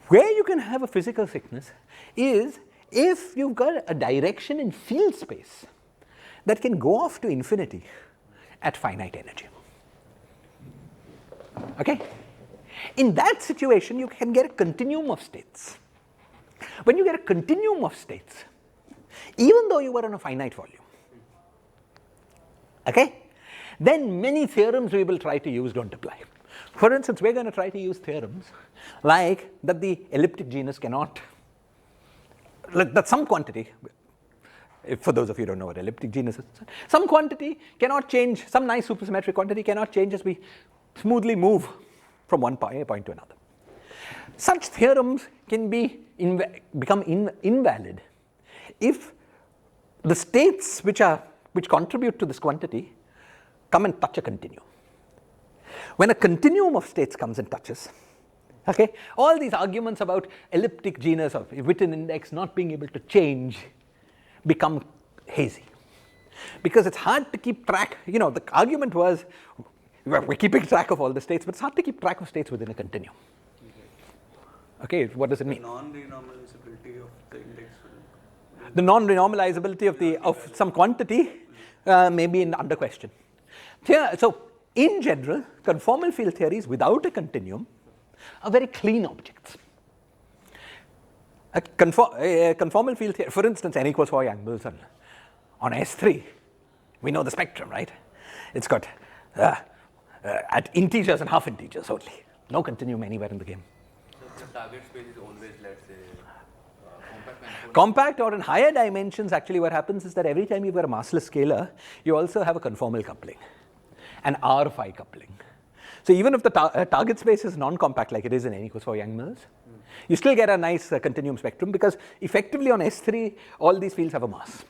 Where you can have a physical sickness is if you've got a direction in field space that can go off to infinity at finite energy. Okay? In that situation, you can get a continuum of states. When you get a continuum of states, even though you were on a finite volume, okay, then many theorems we will try to use don't apply. For instance, we're going to try to use theorems like that the elliptic genus cannot, that some quantity, for those of you who don't know what elliptic genus is, some quantity cannot change, some nice supersymmetric quantity cannot change as we smoothly move from one point to another. Such theorems can become invalid if the states which contribute to this quantity come and touch a continuum. When a continuum of states comes and touches, okay, all these arguments about elliptic genus or Witten index not being able to change become hazy. Because it's hard to keep track, the argument was we're keeping track of all the states, but it's hard to keep track of states within a continuum. Okay, what does it mean? The non-renormalizability of the index. The non-renormalizability of some quantity may be under question. So, in general, conformal field theories without a continuum are very clean objects. A conformal field theory, for instance, n equals 4 Young-Mills on S3, we know the spectrum, right? It's got at integers and half integers only. No continuum anywhere in the game. So The target space is always, let's say, compact manifold. Compact or in higher dimensions, actually what happens is that every time you've got a massless scalar, you also have a conformal coupling, an R-phi coupling. So even if the target space is non-compact like it is in N equals 4 Young-Mills, you still get a nice continuum spectrum because effectively on S3, all these fields have a mass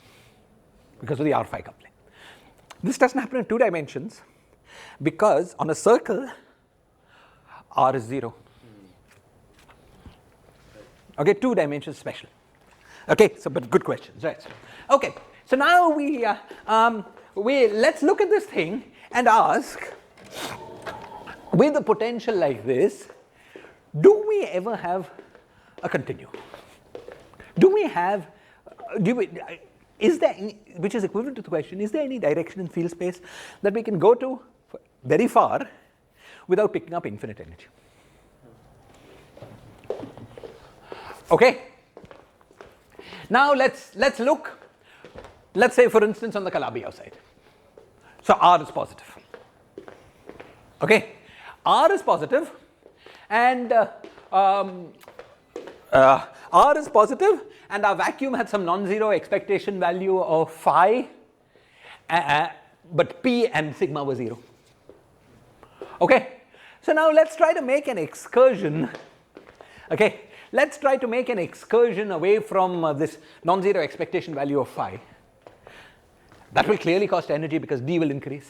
because of the R-phi coupling. This doesn't happen in 2 dimensions because on a circle, R is 0. Okay, 2 dimensions special. Okay, so but good questions, right? Okay, so now let's look at this thing and ask, with a potential like this, do we ever have a continuum? Is there any, which is equivalent to the question, is there any direction in field space that we can go to very far without picking up infinite energy? Okay. Now let's look, let's say for instance on the Calabi-Yau side. So R is positive. Okay, R is positive and R is positive and our vacuum had some non-zero expectation value of phi, but P and sigma were 0. Okay, so now let's try to make an excursion. Okay, let's try to make an excursion away from this non-zero expectation value of phi. That will clearly cost energy because D will increase.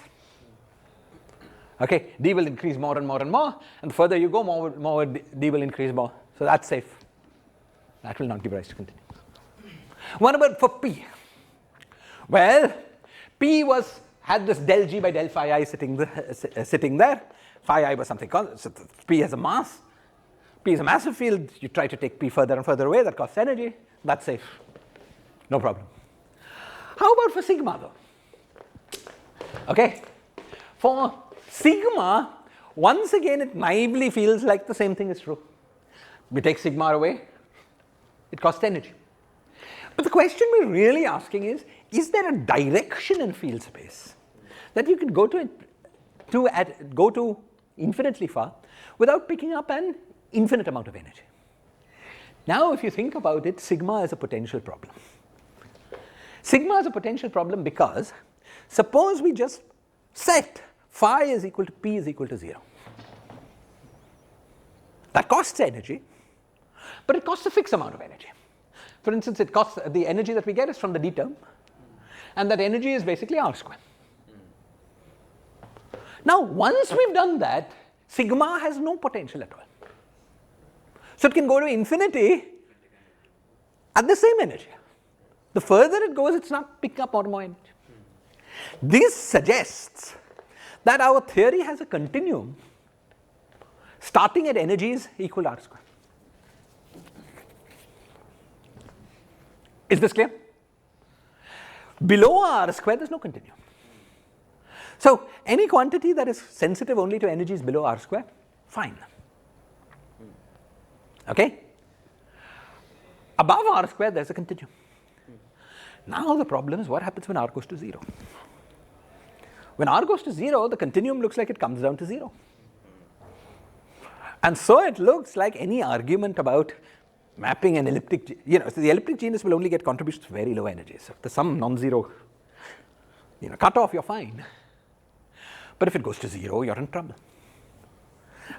Okay, D will increase more and more and more, and the further you go, more D will increase more. So that's safe. That will not give rise to continuum. What about for P? Well, P had this del G by del phi I sitting there. Phi I was something constant. So P has a mass. P is a massive field. You try to take P further and further away. That costs energy. That's safe. No problem. How about for sigma though? Okay, for sigma, once again it naively feels like the same thing is true. We take sigma away, it costs energy. But the question we're really asking is there a direction in field space that you can go to infinitely far without picking up an infinite amount of energy? Now if you think about it, sigma is a potential problem. Sigma is a potential problem because suppose we just set phi is equal to P is equal to 0. That costs energy, but it costs a fixed amount of energy. For instance, it costs the energy that we get is from the D term, and that energy is basically R square. Now, once we've done that, sigma has no potential at all. So it can go to infinity at the same energy. The further it goes, it's not picking up more energy. This suggests that our theory has a continuum starting at energies equal to R square. Is this clear? Below R square, there's no continuum. So any quantity that is sensitive only to energies below R square, fine. Okay? Above R square, there's a continuum. Now the problem is what happens when R goes to 0? When R goes to 0, the continuum looks like it comes down to 0. And so it looks like any argument about mapping an elliptic, so the elliptic genus will only get contributions to very low energies. So if there's some non-zero, cutoff, you're fine. But if it goes to 0, you're in trouble.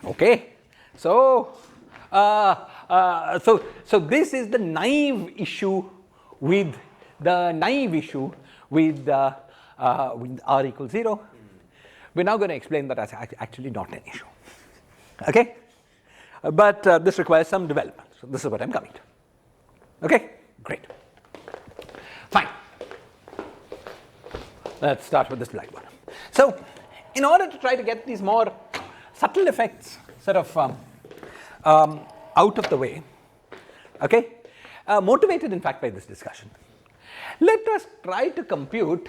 Okay, so this is the naive issue with R equals 0. We're now going to explain that that's actually not an issue. Okay, but this requires some development. So this is what I'm coming to. Okay, great. Fine. Let's start with this black one. So in order to try to get these more subtle effects sort of out of the way, okay, motivated in fact by this discussion, let us try to compute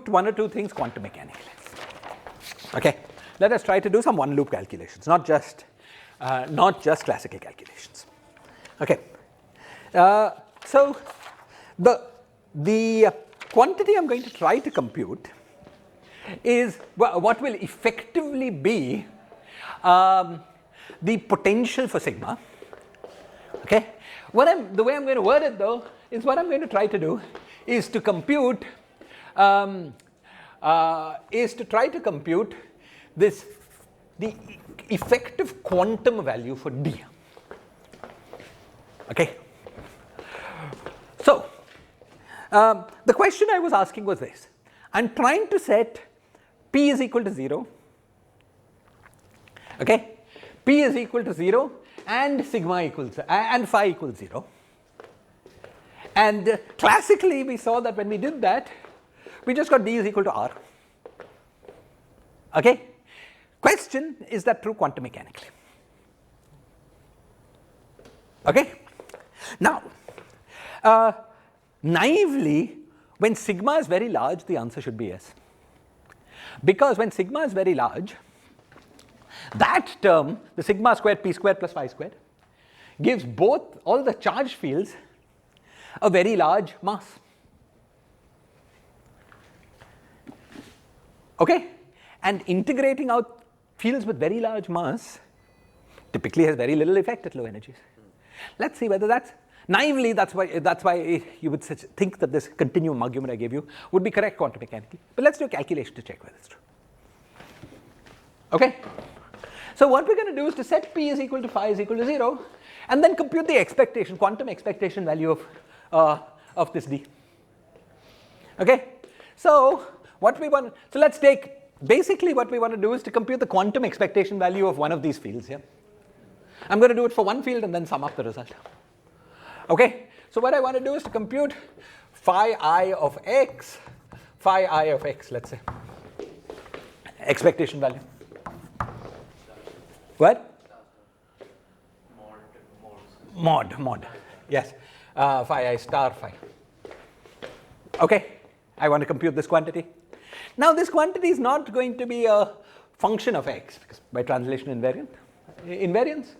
one or two things quantum mechanically. Okay, let us try to do some one loop calculations, not just classical calculations. Okay, so the quantity I'm going to try to compute is what will effectively be the potential for sigma. Okay, the way I'm going to word it though is what I'm going to try to do is to compute this the effective quantum value for D. Okay. So the question I was asking was this: I'm trying to set P is equal to 0. Okay, P is equal to 0 and sigma equals and phi equals 0. And classically we saw that when we did that, we just got D is equal to R. Okay. Question, is that true quantum mechanically? Okay. Now, naively, when sigma is very large, the answer should be yes. Because when sigma is very large, that term, the sigma squared p squared plus phi squared, gives both all the charge fields a very large mass. Okay? And integrating out fields with very large mass typically has very little effect at low energies. Let's see whether that's naively, that's why you would think that this continuum argument I gave you would be correct quantum mechanically. But let's do a calculation to check whether it's true. Okay? So what we're going to do is to set P is equal to phi is equal to 0 and then compute the expectation, quantum expectation value of this D. Okay? So what we want, so let's take, basically what we want to do is to compute the quantum expectation value of one of these fields here. I'm going to do it for one field and then sum up the result. Okay, so what I want to do is to compute phi I of x, let's say, expectation value. What? Mod, yes, phi I star phi. Okay, I want to compute this quantity. Now this quantity is not going to be a function of x, because by translation invariance.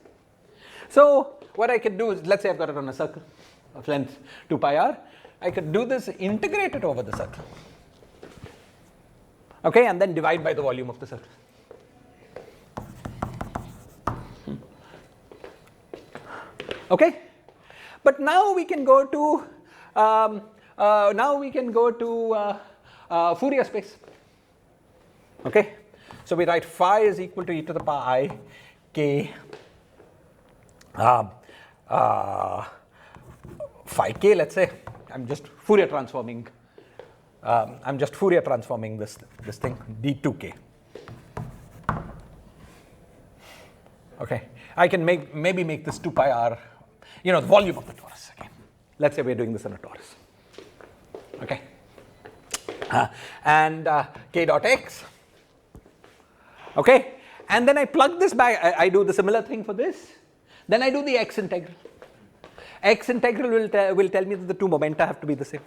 So what I can do is, let's say I've got it on a circle of length 2 pi r, I could do this, integrate it over the circle. Okay, and then divide by the volume of the circle. Okay, but now we can go to Fourier space. Okay, so we write phi is equal to e to the power I k phi k, let's say. I'm just Fourier transforming this thing d2k. Okay, I can maybe make this 2 pi r, the volume of the torus again. Let's say we're doing this in a torus. Okay, and k dot x. Okay, and then I plug this back. I do the similar thing for this. Then I do the x integral. X integral will tell me that the two momenta have to be the same.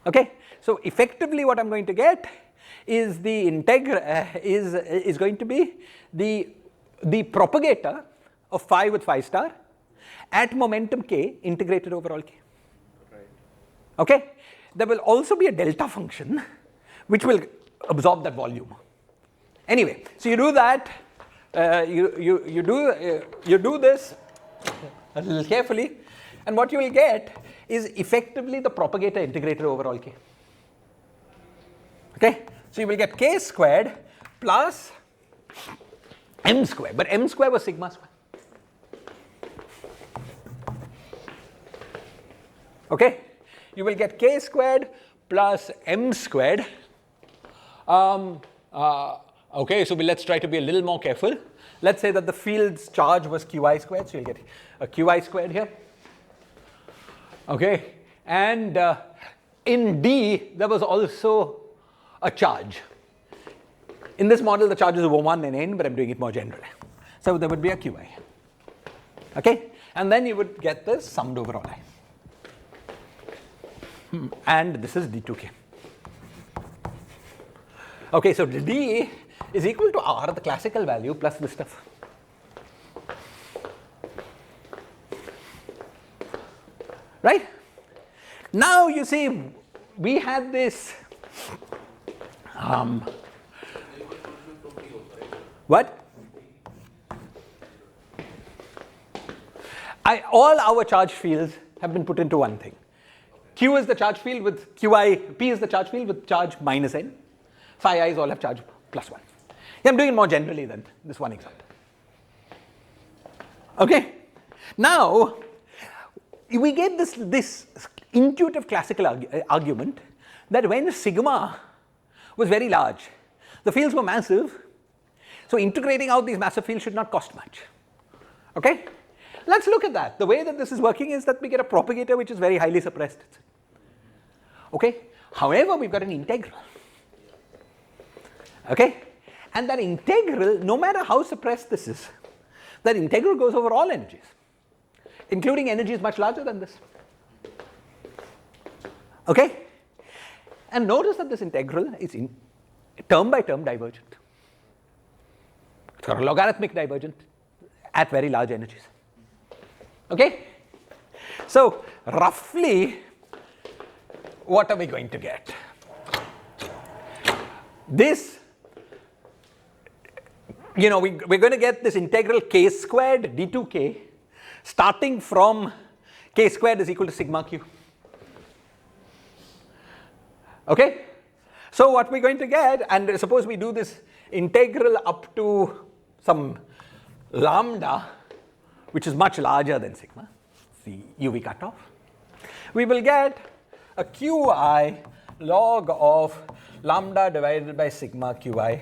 Okay, so effectively what I'm going to get is the integral is going to be the propagator of phi with phi star at momentum k integrated over all k. Right. Okay, there will also be a delta function which will absorb that volume. Anyway, so you do that. You do this a little carefully, and what you will get is effectively the propagator integrated over all k. Okay, so you will get k squared plus m squared, but m squared was sigma squared. Okay, you will get k squared plus m squared. Okay, so let's try to be a little more careful. Let's say that the field's charge was qi squared, so you'll get a qi squared here. Okay, and in D there was also a charge. In this model the charges over 1 and n, but I'm doing it more generally. So there would be a qi. Okay, and then you would get this summed over all I. And this is d2k. Okay, so d is equal to r, the classical value, plus this stuff. Right? Now you see, we had this What? All our charge fields have been put into one thing. Q is the charge field with Qi, P is the charge field with charge minus n. Psi i's all have charge plus 1. Yeah, I'm doing it more generally than this one example. Okay? Now, we get this intuitive classical argument that when sigma was very large, the fields were massive, so integrating out these massive fields should not cost much. Okay? Let's look at that. The way that this is working is that we get a propagator which is very highly suppressed. Okay? However, we've got an integral. Okay? And that integral, no matter how suppressed this is, that integral goes over all energies, including energies much larger than this. Okay? And notice that this integral is in term by term divergent. It's got a logarithmic divergent at very large energies. Okay? So, roughly, what are we going to get? This, we're going to get this integral k squared d2k starting from k squared is equal to sigma q. Okay? So, what we're going to get, and suppose we do this integral up to some lambda, which is much larger than sigma, the UV cutoff, we will get a Qi log of lambda divided by sigma Qi,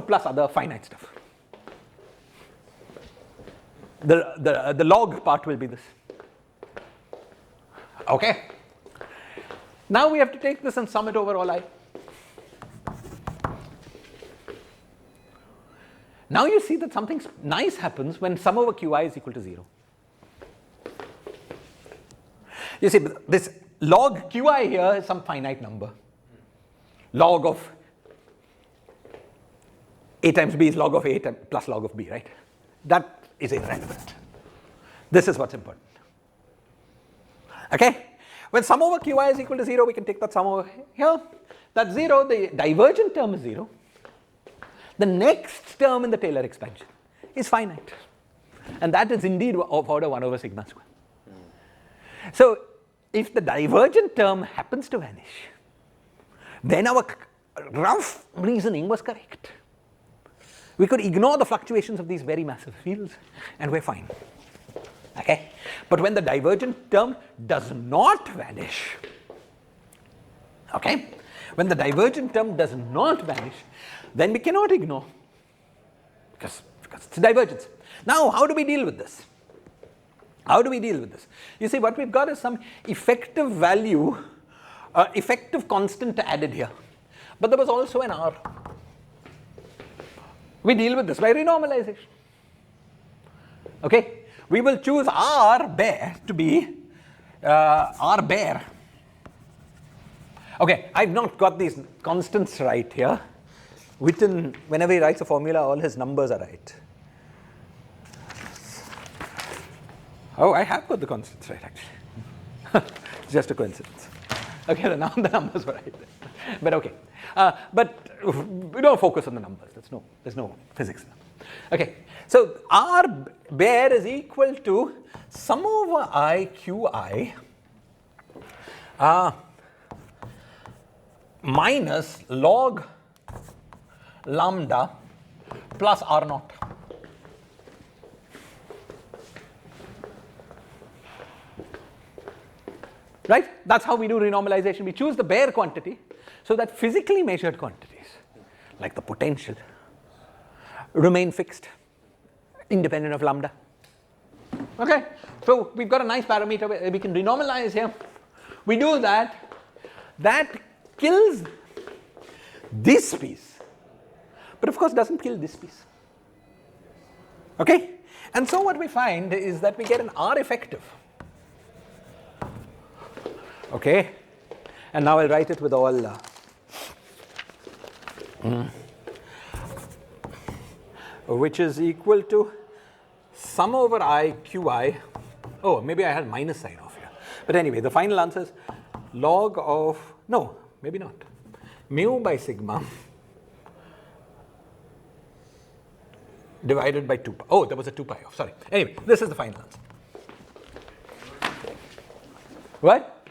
plus other finite stuff. The log part will be this. Okay? Now we have to take this and sum it over all I. Now you see that something nice happens when sum over Qi is equal to 0. You see, this log Qi here is some finite number. Log of A times B is log of A plus log of B, right? That is irrelevant. This is what's important. Okay? When sum over Qi is equal to 0, we can take that sum over here. That's 0, the divergent term is 0. The next term in the Taylor expansion is finite. And that is indeed of order 1 over sigma square. So, if the divergent term happens to vanish, then our rough reasoning was correct. We could ignore the fluctuations of these very massive fields and we're fine. Okay? But when the divergent term does not vanish, okay? When the divergent term does not vanish, then we cannot ignore because it's divergence. Now, how do we deal with this? How do we deal with this? You see, what we've got is some effective value, effective constant added here. But there was also an R. We deal with this by renormalization. Okay? We will choose R bare to be R bare. Okay, I've not got these constants right here. Witten, whenever he writes a formula, all his numbers are right. Oh, I have got the constants right, actually. It's just a coincidence. Okay, now the numbers were right. But okay. But we don't focus on the numbers. There's no physics in them. Okay, so R bare is equal to sum over I Qi minus log lambda plus R naught. Right? That's how we do renormalization. We choose the bare quantity so that physically measured quantities, like the potential, remain fixed, independent of lambda. Okay? So we've got a nice parameter we can renormalize here. We do that. That kills this piece, but of course doesn't kill this piece. Okay? And so what we find is that we get an R effective. Okay? And now I'll write it with all which is equal to sum over I Qi. Oh, maybe I had minus sign off here. But anyway, the final answer is log of, no, maybe not. mu by sigma divided by 2 pi. Oh, there was a 2 pi off, sorry. Anyway, this is the final answer. What?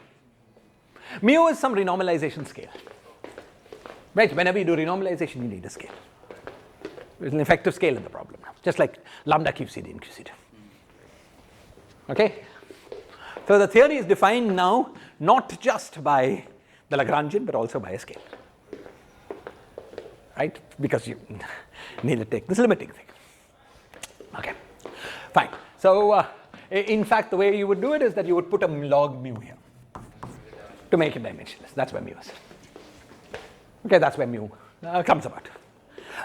Mu is some renormalization scale. Right, whenever you do renormalization, you need a scale. There's an effective scale in the problem now, just like lambda QCD and QCD. Okay? So the theory is defined now not just by the Lagrangian, but also by a scale. Right? Because you need to take this limiting thing. Okay, fine. So in fact, the way you would do it is that you would put a log mu here to make it dimensionless. That's where mu is. Okay, that's where mu comes about.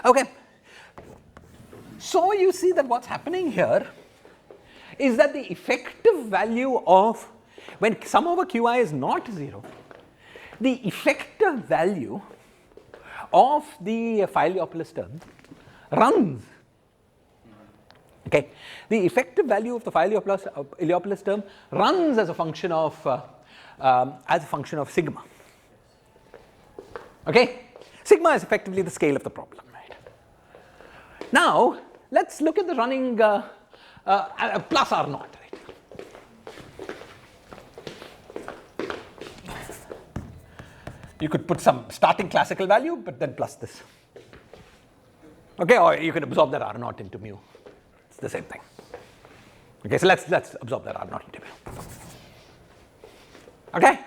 Okay. So you see that what's happening here is that the effective value of, when sum over qi is not 0, the effective value of the Phi-Iliopolis term runs. Okay, the effective value of the Phi-Iliopolis term runs as a function of sigma. Okay, sigma is effectively the scale of the problem. Right? Now let's look at the running plus R naught. Right? You could put some starting classical value, but then plus this. Okay, or you can absorb that R naught into mu. It's the same thing. Okay, so let's absorb that R naught into mu. Okay.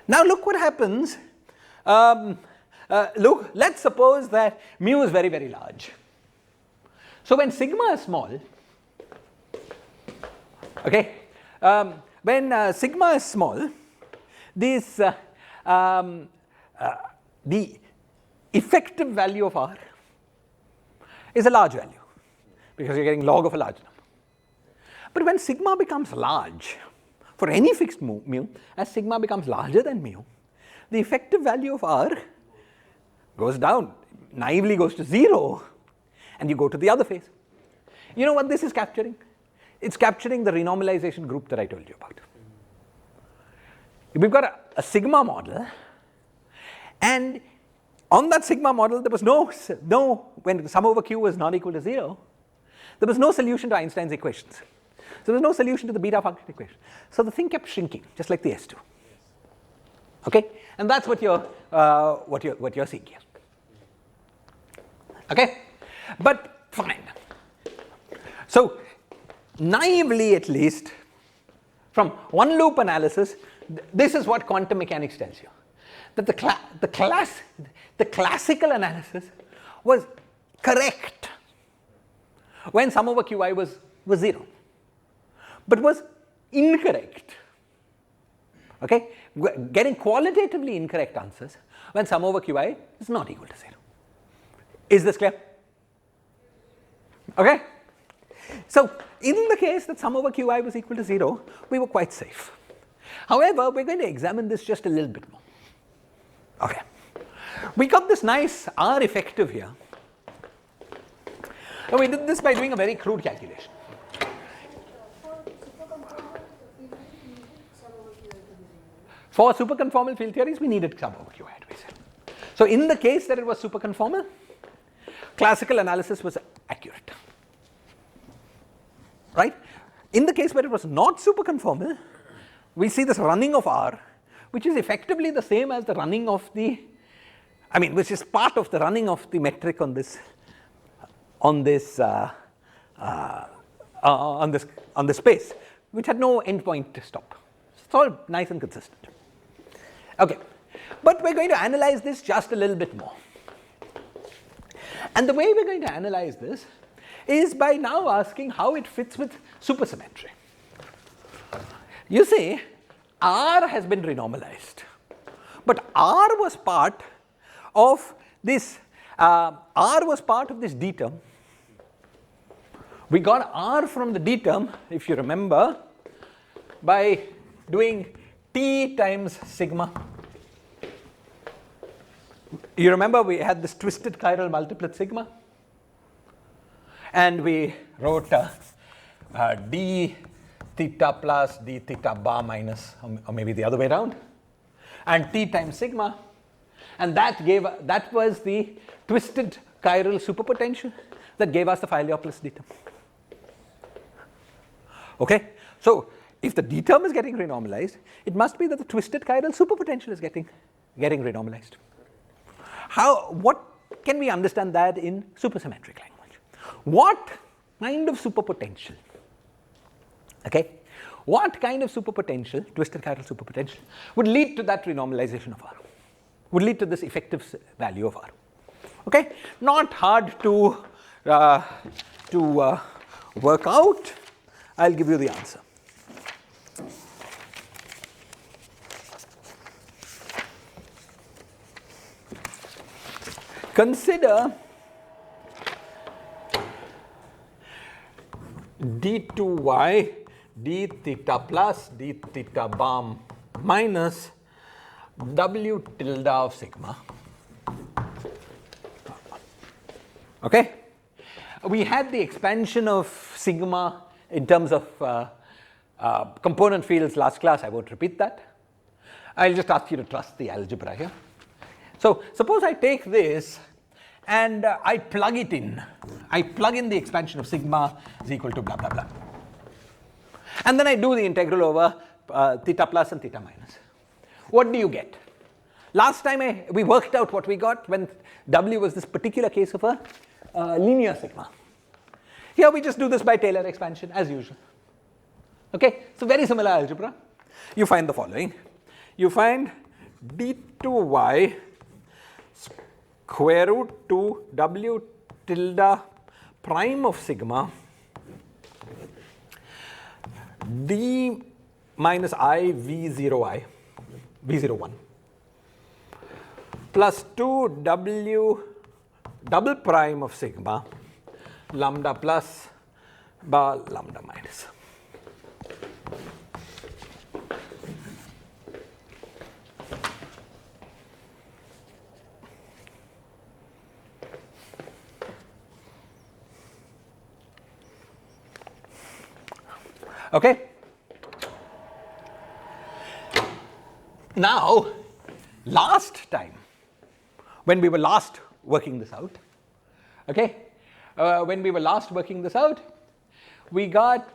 Now look what happens. Look, let's suppose that mu is very, very large. So when sigma is small, okay, when sigma is small, this the effective value of R is a large value because you're getting log of a large number. But when sigma becomes large, for any fixed mu, as sigma becomes larger than mu, the effective value of R goes down, naively goes to 0, and you go to the other phase. You know what this is capturing? It's capturing the renormalization group that I told you about. We've got a sigma model, and on that sigma model there was no, when sum over q was not equal to 0, there was no solution to Einstein's equations. So there was no solution to the beta function equation. So the thing kept shrinking, just like the S2. Okay, and that's what you're seeing here. Okay, but fine. So naively, at least, from one loop analysis, this is what quantum mechanics tells you: that the classical analysis was correct when sum over qi was 0, but was incorrect. Okay, getting qualitatively incorrect answers when sum over qi is not equal to 0. Is this clear? Okay, so in the case that sum over qi was equal to 0, we were quite safe. However, we're going to examine this just a little bit more. Okay, we got this nice R effective here, and we did this by doing a very crude calculation. For superconformal field theories, we needed sum over qi to be 0. So in the case that it was superconformal, classical analysis was accurate. Right? In the case where it was not superconformal, we see this running of R, which is effectively the same as the running of the, which is part of the running of the metric on this space, which had no endpoint to stop. It's all nice and consistent. Okay, but we're going to analyze this just a little bit more. And the way we're going to analyze this is by now asking how it fits with supersymmetry. You see, R has been renormalized, but R was part of this D term. We got R from the D term, if you remember, by doing T times sigma. You remember we had this twisted chiral multiplet sigma, and we wrote d theta plus d theta bar minus, or maybe the other way around, and T times sigma And that was the twisted chiral superpotential that gave us the File-Laplace d term. Okay, so if the d term is getting renormalized, it must be that the twisted chiral superpotential is getting renormalized. What can we understand that in supersymmetric language? What kind of superpotential? Okay, what kind of superpotential, twisted chiral superpotential, would lead to that renormalization of R? Would lead to this effective value of R? Okay, not hard to work out. I'll give you the answer. Consider d2y d theta plus d theta bar minus w tilde of sigma. Okay, we had the expansion of sigma in terms of component fields last class. I won't repeat that. I'll just ask you to trust the algebra here. So suppose I take this and I plug it in. I plug in the expansion of sigma is equal to blah blah blah. And then I do the integral over theta plus and theta minus. What do you get? Last time we worked out what we got when W was this particular case of a linear sigma. Here we just do this by Taylor expansion as usual. Okay, so very similar algebra. You find the following. You find d2y square root 2 w tilde prime of sigma d minus I v0 v01 plus 2 w double prime of sigma lambda plus bar lambda minus. Okay. Now, last time, when we were last working this out, okay, we got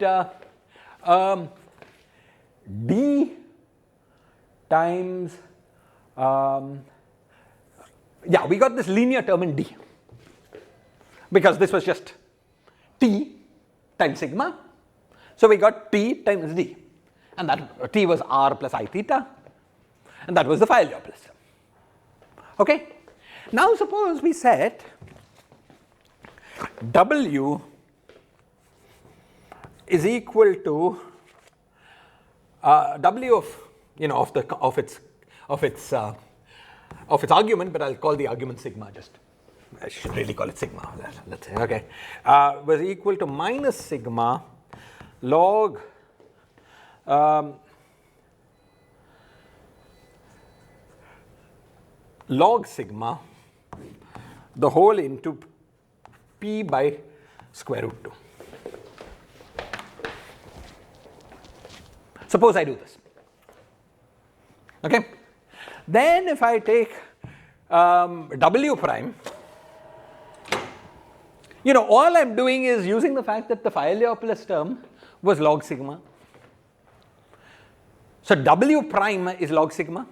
d times, we got this linear term in d, because this was just t times sigma. So we got t times d, and that t was r plus I theta, and that was the File-Laplace. Okay. Now suppose we set W is equal to W of its argument, but I'll call the argument sigma. I should really call it sigma. Let's say okay, was equal to minus sigma log log sigma the whole into p by square root 2. Suppose I do this. Okay. Then if I take w prime, all I'm doing is using the fact that the File-Laplace term was log sigma. So w prime is log sigma.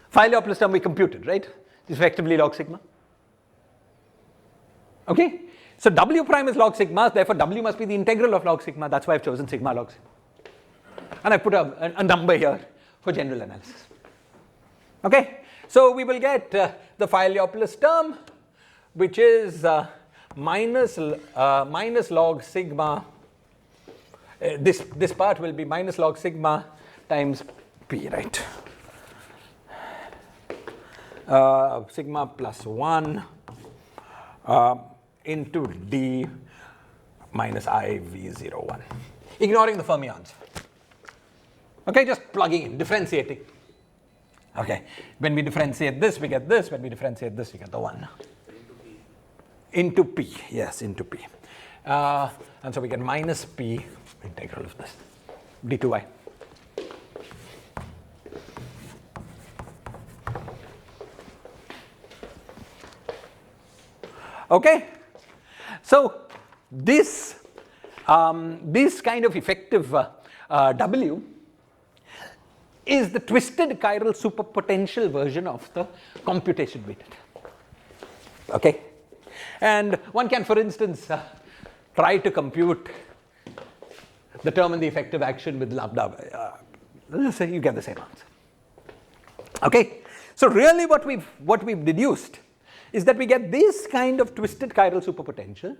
File-Laplace term we computed, right? It's effectively log sigma. Okay? So w prime is log sigma, therefore w must be the integral of log sigma. That's why I've chosen sigma log sigma. And I put a number here for general analysis. Okay? So we will get the File-Laplace term, which is minus log sigma. This part will be minus log sigma times p, right? Sigma plus 1 into d minus I v01, ignoring the fermions. Okay, just plugging in, differentiating. Okay, when we differentiate this, we get this. When we differentiate this, we get the 1. Into p, yes, into p. And so we get minus p integral of this, d2y. Okay? So this kind of effective W is the twisted chiral superpotential version of the computation we did. Okay? And one can, for instance, try to compute the term in the effective action with lambda. So you get the same answer. Okay? So really what we've deduced is that we get this kind of twisted chiral superpotential.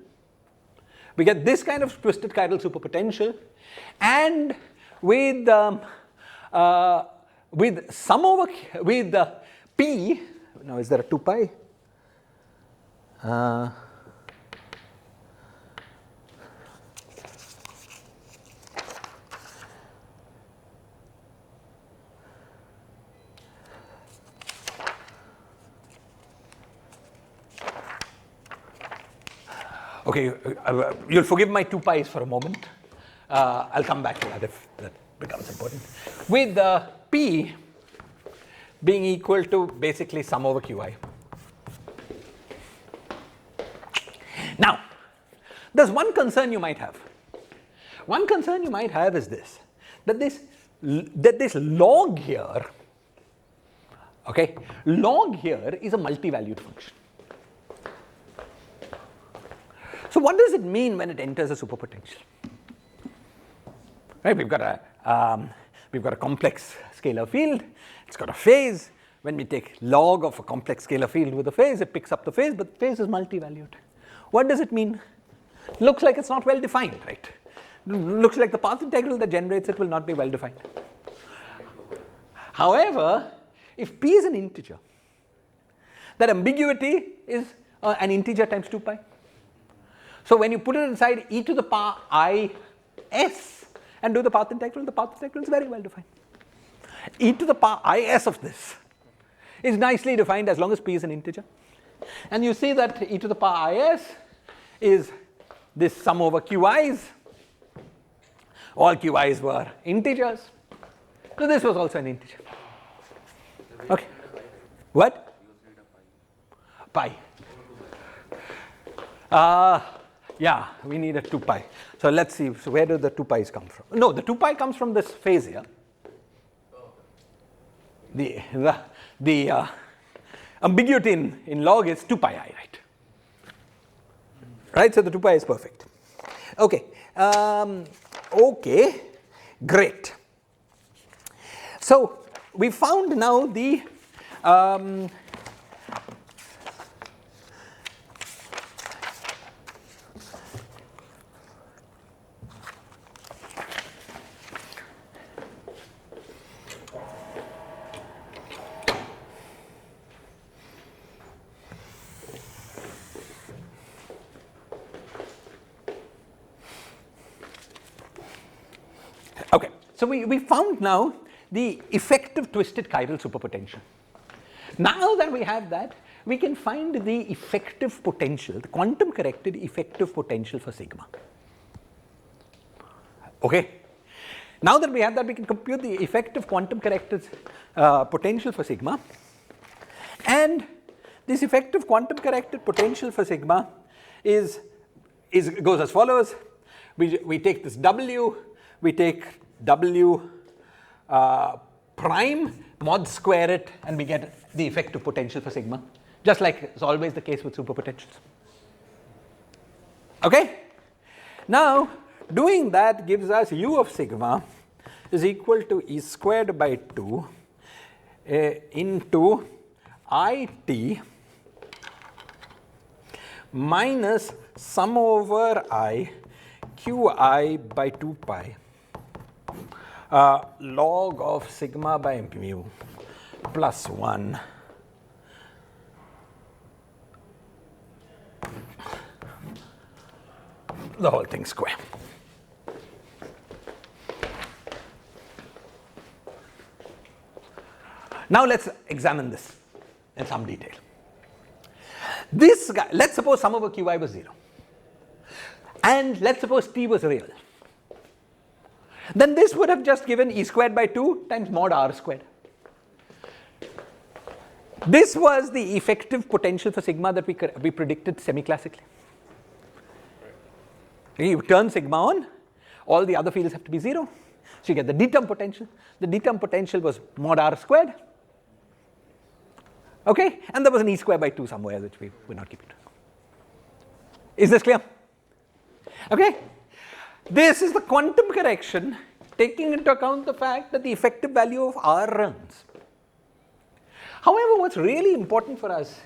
We get this kind of twisted chiral superpotential, and with sum over with P. Now is there a 2 pi? Okay, you'll forgive my 2 pi's for a moment. I'll come back to that if that becomes important. With P being equal to basically sum over Qi. Now, there's one concern you might have. One concern you might have is this, that this log here, okay, log here is a multi-valued function. So what does it mean when it enters a superpotential? Right, we've got a complex scalar field. It's got a phase. When we take log of a complex scalar field with a phase, it picks up the phase, but the phase is multi-valued. What does it mean? Looks like it's not well defined, right? Looks like the path integral that generates it will not be well defined. However, if P is an integer, that ambiguity is an integer times 2 pi. So when you put it inside e to the power I s and do the path integral is very well defined. E to the power I s of this is nicely defined as long as P is an integer. And you see that e to the power I s is this sum over Qi's. All Qi's were integers. So this was also an integer. Okay. What? Pi. Yeah, we need a 2 pi. So let's see, so where do the 2 pi's come from? No, the 2 pi comes from this phase here. The ambiguity in log is 2 pi I, right? Right, so the 2 pi is perfect. Okay, okay, great. So we found now the okay, so we found now the effective twisted chiral superpotential. Now that we have that, we can find the effective potential, the quantum corrected effective potential for sigma. Okay. Now that we have that, we can compute the effective quantum corrected potential for sigma. And this effective quantum corrected potential for sigma goes as follows. We take this W, we take W prime, mod square it, and we get the effective potential for sigma, just like is always the case with superpotentials. Okay? Now, doing that gives us u of sigma is equal to e squared by 2 into it minus sum over I qi by 2 pi log of sigma by mu plus 1 the whole thing square. Now let's examine this in some detail. This guy, let's suppose sum over qi was 0, and let's suppose t was real. Then this would have just given e squared by 2 times mod r squared. This was the effective potential for sigma that we predicted semi-classically. You turn sigma on, all the other fields have to be 0. So you get the d-term potential. The d-term potential was mod r squared. Okay, and there was an e square by 2 somewhere which we will not keep it. Is this clear? Okay, this is the quantum correction taking into account the fact that the effective value of r runs. However, what's really important for us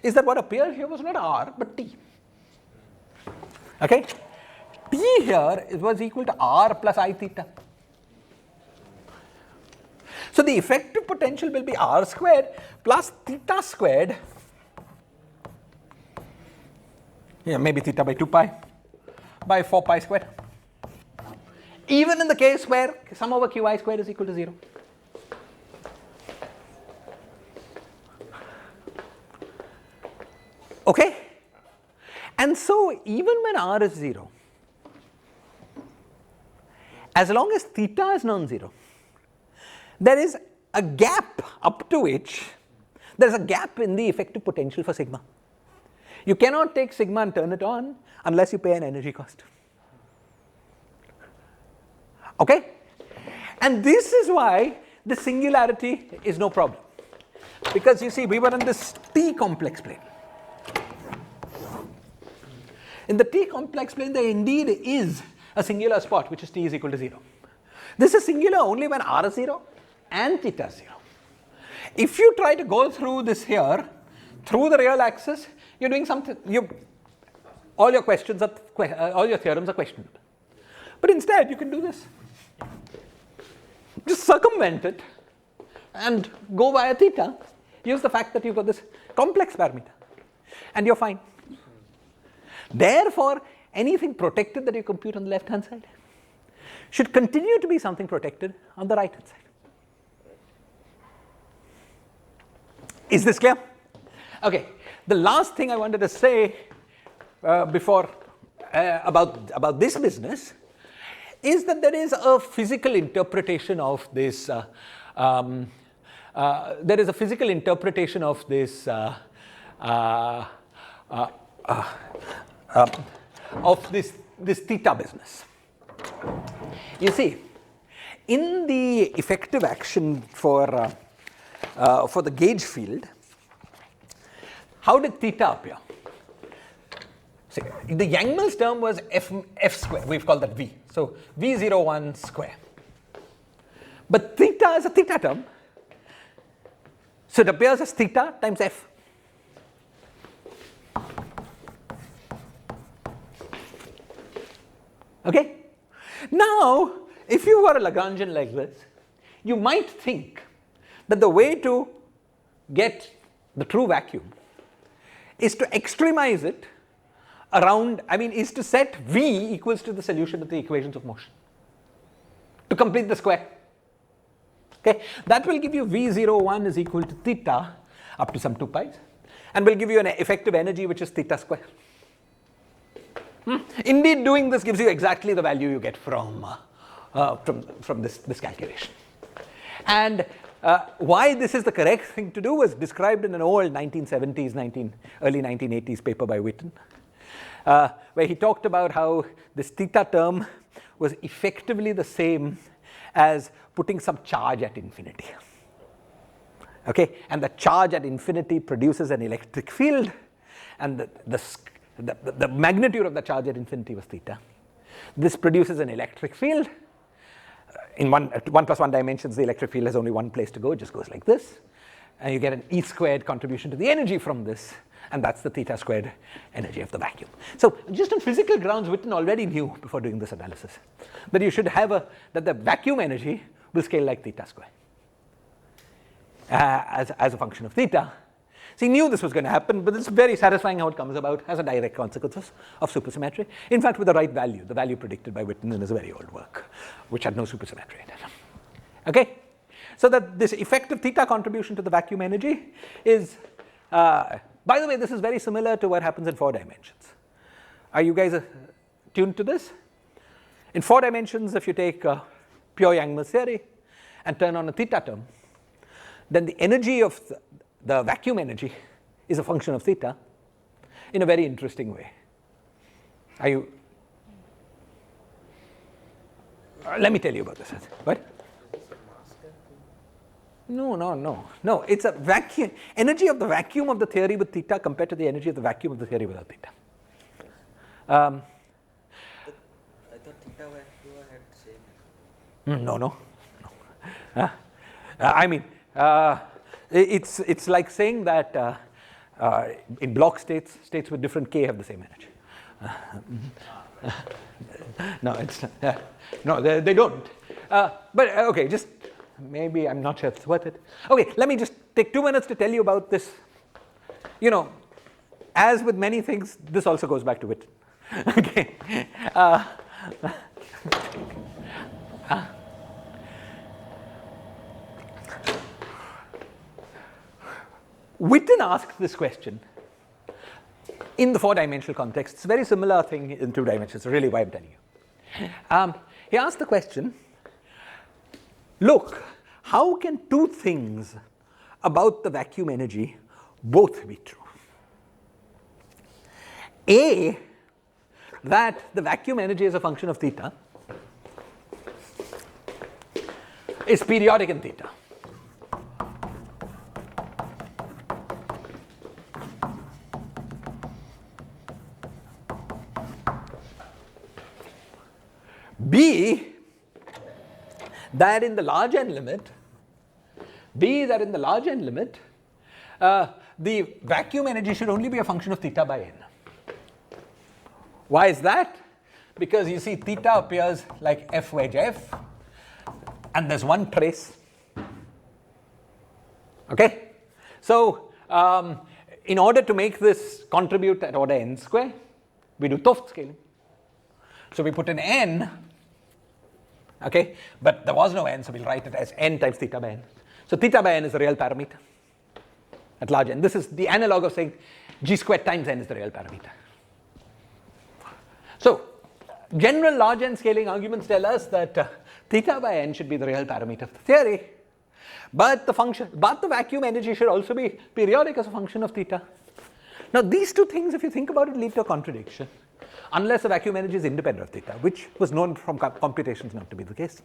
is that what appeared here was not r but t. Okay, t here was equal to r plus I theta. So the effective potential will be r squared plus theta squared, maybe theta by 2 pi by 4 pi squared, even in the case where sum over qi squared is equal to 0. Okay, and so even when r is 0, as long as theta is non-zero, there is a gap up to which there is a gap in the effective potential for sigma. You cannot take sigma and turn it on unless you pay an energy cost. Okay? And this is why the singularity is no problem. Because you see, we were in this T complex plane. In the T complex plane, there indeed is a singular spot which is T is equal to 0. This is singular only when r is 0 and theta is 0. If you try to go through this here, through the real axis, you're doing something, all your theorems are questionable. But instead, you can do this. Just circumvent it and go via theta. Use the fact that you've got this complex parameter and you're fine. Therefore, anything protected that you compute on the left hand side should continue to be something protected on the right hand side. Is this clear? Okay, the last thing I wanted to say before about this business is that there is a physical interpretation of this this theta business. You see, in the effective action for the gauge field, how did theta appear? See, the Yang-Mills term was f square. We've called that v. So v01 square. But theta is a theta term, so it appears as theta times f. Okay? Now, if you were a Lagrangian like this, you might think that the way to get the true vacuum is to extremize it around, is to set V equals to the solution of the equations of motion to complete the square. Okay, that will give you V01 is equal to theta up to some 2 pi's and will give you an effective energy which is theta square. Indeed, doing this gives you exactly the value you get from this calculation. And why this is the correct thing to do was described in an old 1970s, early 1980s paper by Witten, where he talked about how this theta term was effectively the same as putting some charge at infinity. Okay, and the charge at infinity produces an electric field, and the magnitude of the charge at infinity was theta. This produces an electric field. In 1 plus 1 dimensions, the electric field has only one place to go. It just goes like this. And you get an E squared contribution to the energy from this. And that's the theta squared energy of the vacuum. So just on physical grounds, Witten already knew before doing this analysis that you should have that the vacuum energy will scale like theta square as a function of theta. So he knew this was going to happen, but it's very satisfying how it comes about as a direct consequence of supersymmetry. In fact, with the right value, the value predicted by Witten in his very old work, which had no supersymmetry in it. Okay? So that this effective theta contribution to the vacuum energy is, by the way, this is very similar to what happens in 4 dimensions. Are you guys tuned to this? In 4 dimensions, if you take pure Yang-Mills theory and turn on a theta term, then the energy of the vacuum energy is a function of theta in a very interesting way. Are you? Let me tell you about this. What? No. It's a vacuum energy of the vacuum of the theory with theta compared to the energy of the vacuum of the theory without theta. I thought theta and Q had the same. No. I mean, it's like saying that in block states with different k have the same energy. No, it's no, they don't. But okay, just maybe I'm not sure it's worth it. Okay, let me just take 2 minutes to tell you about this. You know, as with many things, this also goes back to Witten. Okay. Witten asked this question in the 4-dimensional context. It's a very similar thing in 2 dimensions, really why I'm telling you. He asked the question, look, how can 2 things about the vacuum energy both be true? A, that the vacuum energy is a function of theta is periodic in theta. B, that in the large n limit, the vacuum energy should only be a function of theta by n. Why is that? Because you see theta appears like f wedge f, and there's one trace. Okay? So, in order to make this contribute at order n square, we do 't Hooft scaling. So we put an n, okay, but there was no n, so we'll write it as n times theta by n. So theta by n is the real parameter at large n. This is the analog of saying g squared times n is the real parameter. So general large n scaling arguments tell us that theta by n should be the real parameter of the theory, but the vacuum energy should also be periodic as a function of theta. Now these 2 things, if you think about it, lead to a contradiction, unless the vacuum energy is independent of theta, which was known from computations not to be the case.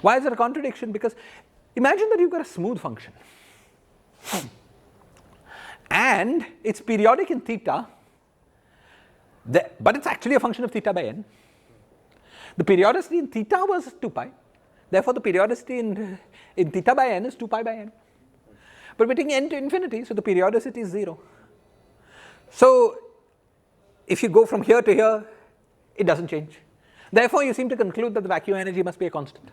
Why is it a contradiction? Because imagine that you've got a smooth function and it's periodic in theta, but it's actually a function of theta by n. The periodicity in theta was 2 pi, therefore the periodicity in theta by n is 2 pi by n. But we're taking n to infinity, so the periodicity is 0. So if you go from here to here, it doesn't change. Therefore, you seem to conclude that the vacuum energy must be a constant.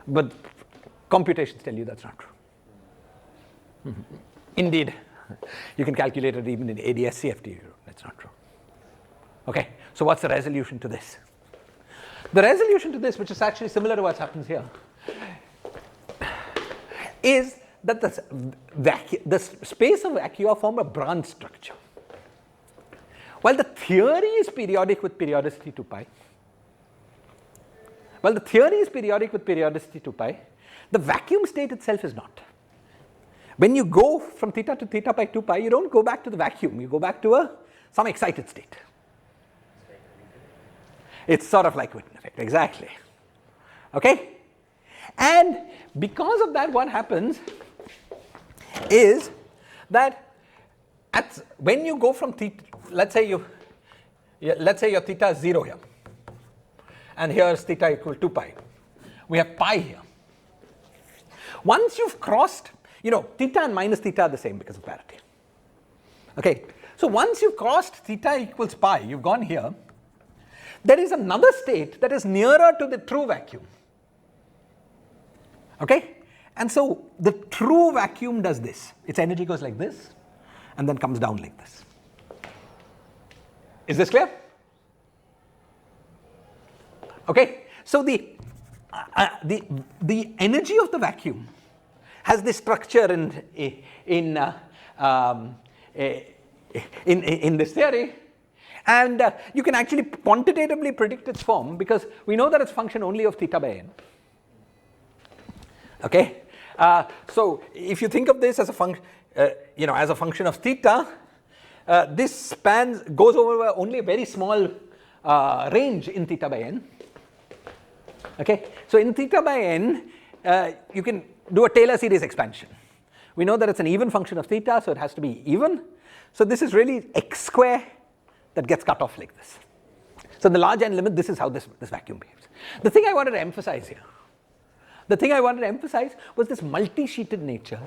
But computations tell you that's not true. Indeed, you can calculate it even in ADS CFT. That's not true. Okay, so what's the resolution to this? The resolution to this, which is actually similar to what happens here, is that the space of vacua form a branch structure. While the theory is periodic with periodicity 2 pi, the vacuum state itself is not. When you go from theta to theta by 2 pi, you don't go back to the vacuum, you go back to some excited state. It's sort of like Witten effect, exactly. Okay? And because of that, what happens is that when you go from theta, let's say your theta is 0 here, and here is theta equal to 2 pi. We have pi here. Once you've crossed, theta and minus theta are the same because of parity. Okay, so once you've crossed theta equals pi, you've gone here, there is another state that is nearer to the true vacuum. Okay, and so the true vacuum does this. Its energy goes like this, and then comes down like this. Is this clear? Okay, so the energy of the vacuum has this structure in this theory, and you can actually quantitatively predict its form because we know that it's function only of theta by n. Okay, So if you think of this as a function, as a function of theta, this goes over only a very small range in theta by n. Okay, so in theta by n, you can do a Taylor series expansion. We know that it's an even function of theta, so it has to be even. So this is really x square that gets cut off like this. So in the large n limit, this is how this vacuum behaves. The thing I wanted to emphasize here, was this multi-sheeted nature.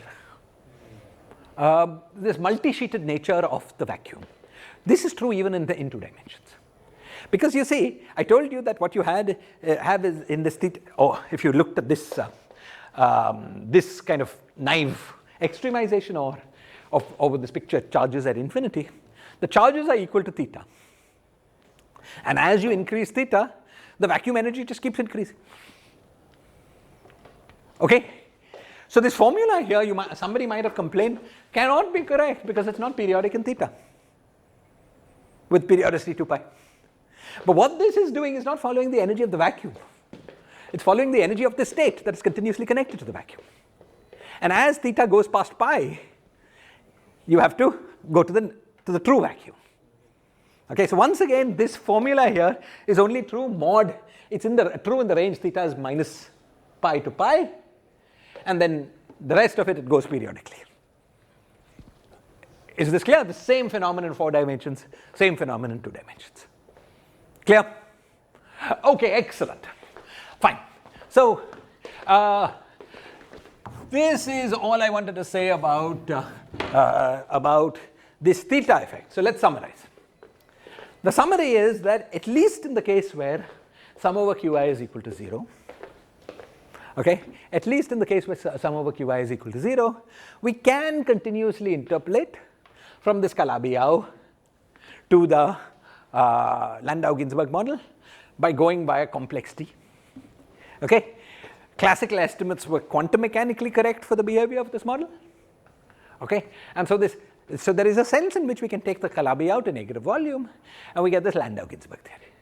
This multi-sheeted nature of the vacuum. This is true even in 2 dimensions. Because you see, I told you that what you have is in this theta, if you looked at this, this kind of naive extremization over this picture, charges at infinity, the charges are equal to theta. And as you increase theta, the vacuum energy just keeps increasing. Okay? So this formula here, somebody might have complained, cannot be correct because it's not periodic in theta with periodicity 2 pi. But what this is doing is not following the energy of the vacuum. It's following the energy of the state that is continuously connected to the vacuum. And as theta goes past pi, you have to go to the true vacuum. Okay, so once again, this formula here is only true mod, it's true in the range theta is minus pi to pi, and then the rest of it goes periodically. Is this clear? The same phenomenon in 4 dimensions, same phenomenon in 2 dimensions. Clear? Okay, excellent. Fine. So, this is all I wanted to say about this theta effect. So let's summarize. The summary is that at least in the case where sum over qi is equal to 0, okay, at least in the case where sum over qi is equal to 0, we can continuously interpolate from this Calabi-Yau to the Landau-Ginzburg model by going by a complex T. Okay, classical estimates were quantum mechanically correct for the behavior of this model. Okay, and so there is a sense in which we can take the Calabi-Yau to negative volume, and we get this Landau-Ginzburg theory.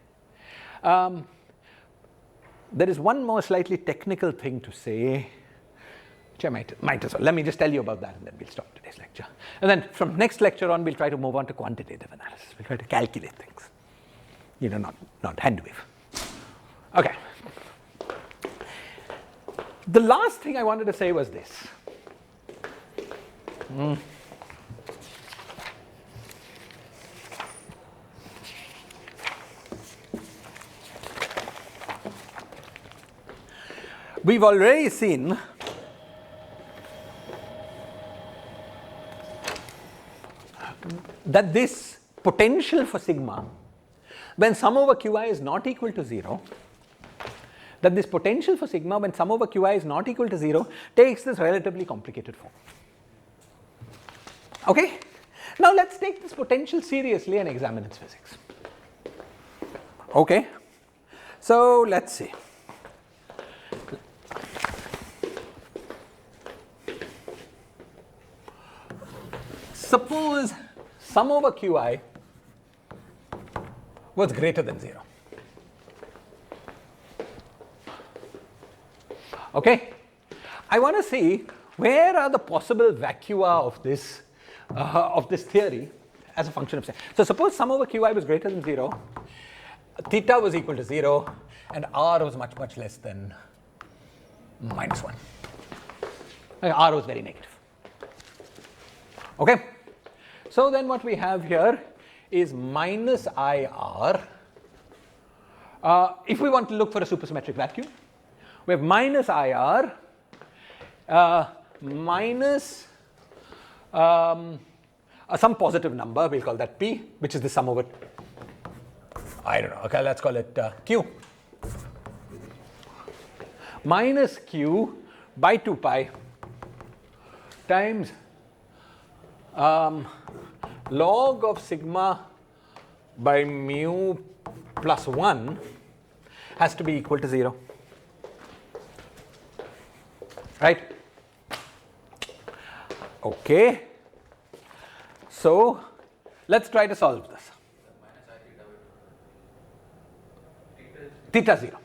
There is one more slightly technical thing to say, which I might as well. Let me just tell you about that, and then we'll stop today's lecture. And then from next lecture on, we'll try to move on to quantitative analysis. We'll try to calculate things, not hand wave. Okay. The last thing I wanted to say was this. We've already seen that this potential for sigma, when sum over qi is not equal to 0, that this potential for sigma when sum over qi is not equal to 0 takes this relatively complicated form. Okay? Now let's take this potential seriously and examine its physics. Okay? So let's see. Suppose sum over qi was greater than 0. Okay, I want to see where are the possible vacua of this theory as a function of. So suppose sum over qi was greater than 0, theta was equal to 0, and r was much, much less than minus 1. R was very negative. Okay, so then what we have here is minus IR. If we want to look for a supersymmetric vacuum, we have minus IR minus some positive number, we'll call that P, which is the sum over, I don't know, okay, let's call it Q. Minus Q by 2 pi times log of sigma by mu plus 1 has to be equal to 0. Right? Okay. So let's try to solve this. Theta 0.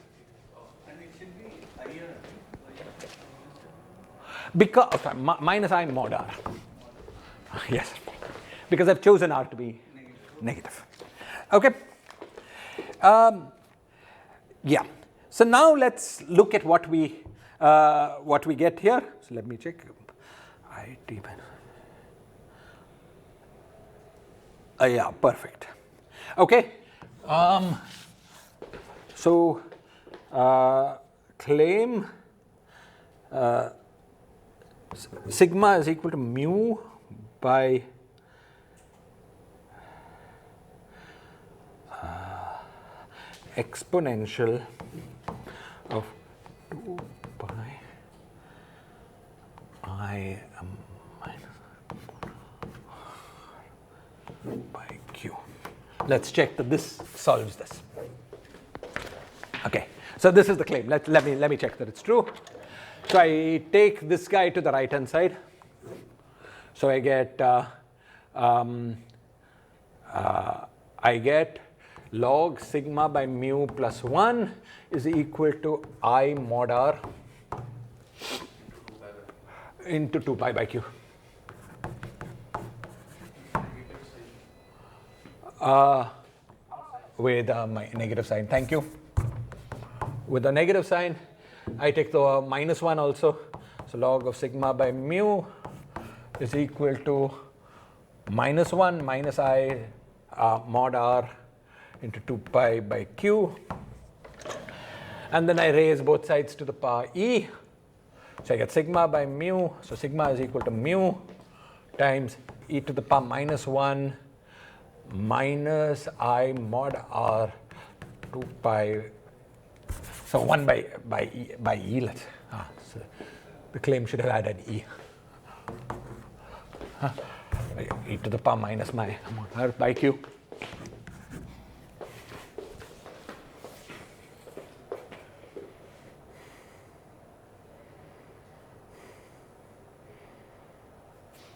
And it should be higher. because minus I mod r. Yes, because I've chosen r to be negative. Okay. Yeah. So now let's look at what we get here. So let me check. IT. Yeah, perfect. Okay. So claim sigma is equal to mu by exponential of 2 pi I minus by q. Let's check that this solves this. Okay, so this is the claim. Let me check that it's true. So I take this guy to the right hand side. So I get log sigma by mu plus 1 is equal to I mod r into 2 pi by q. With my negative sign. Thank you. With the negative sign, I take the minus 1 also. So log of sigma by mu is equal to minus 1 minus I mod r into 2 pi by q. And then I raise both sides to the power e. So I get sigma by mu. So sigma is equal to mu times e to the power minus 1 minus I mod r 2 pi. So 1 by e. Let's. So the claim should have added e. E to the power minus my r by q.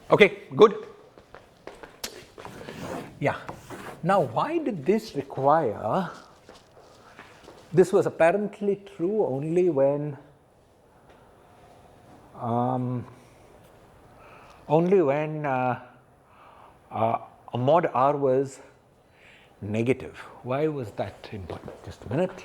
Okay, good. Yeah. Now, why did this require? This was apparently true only when a mod r was negative. Why was that important? Just a minute.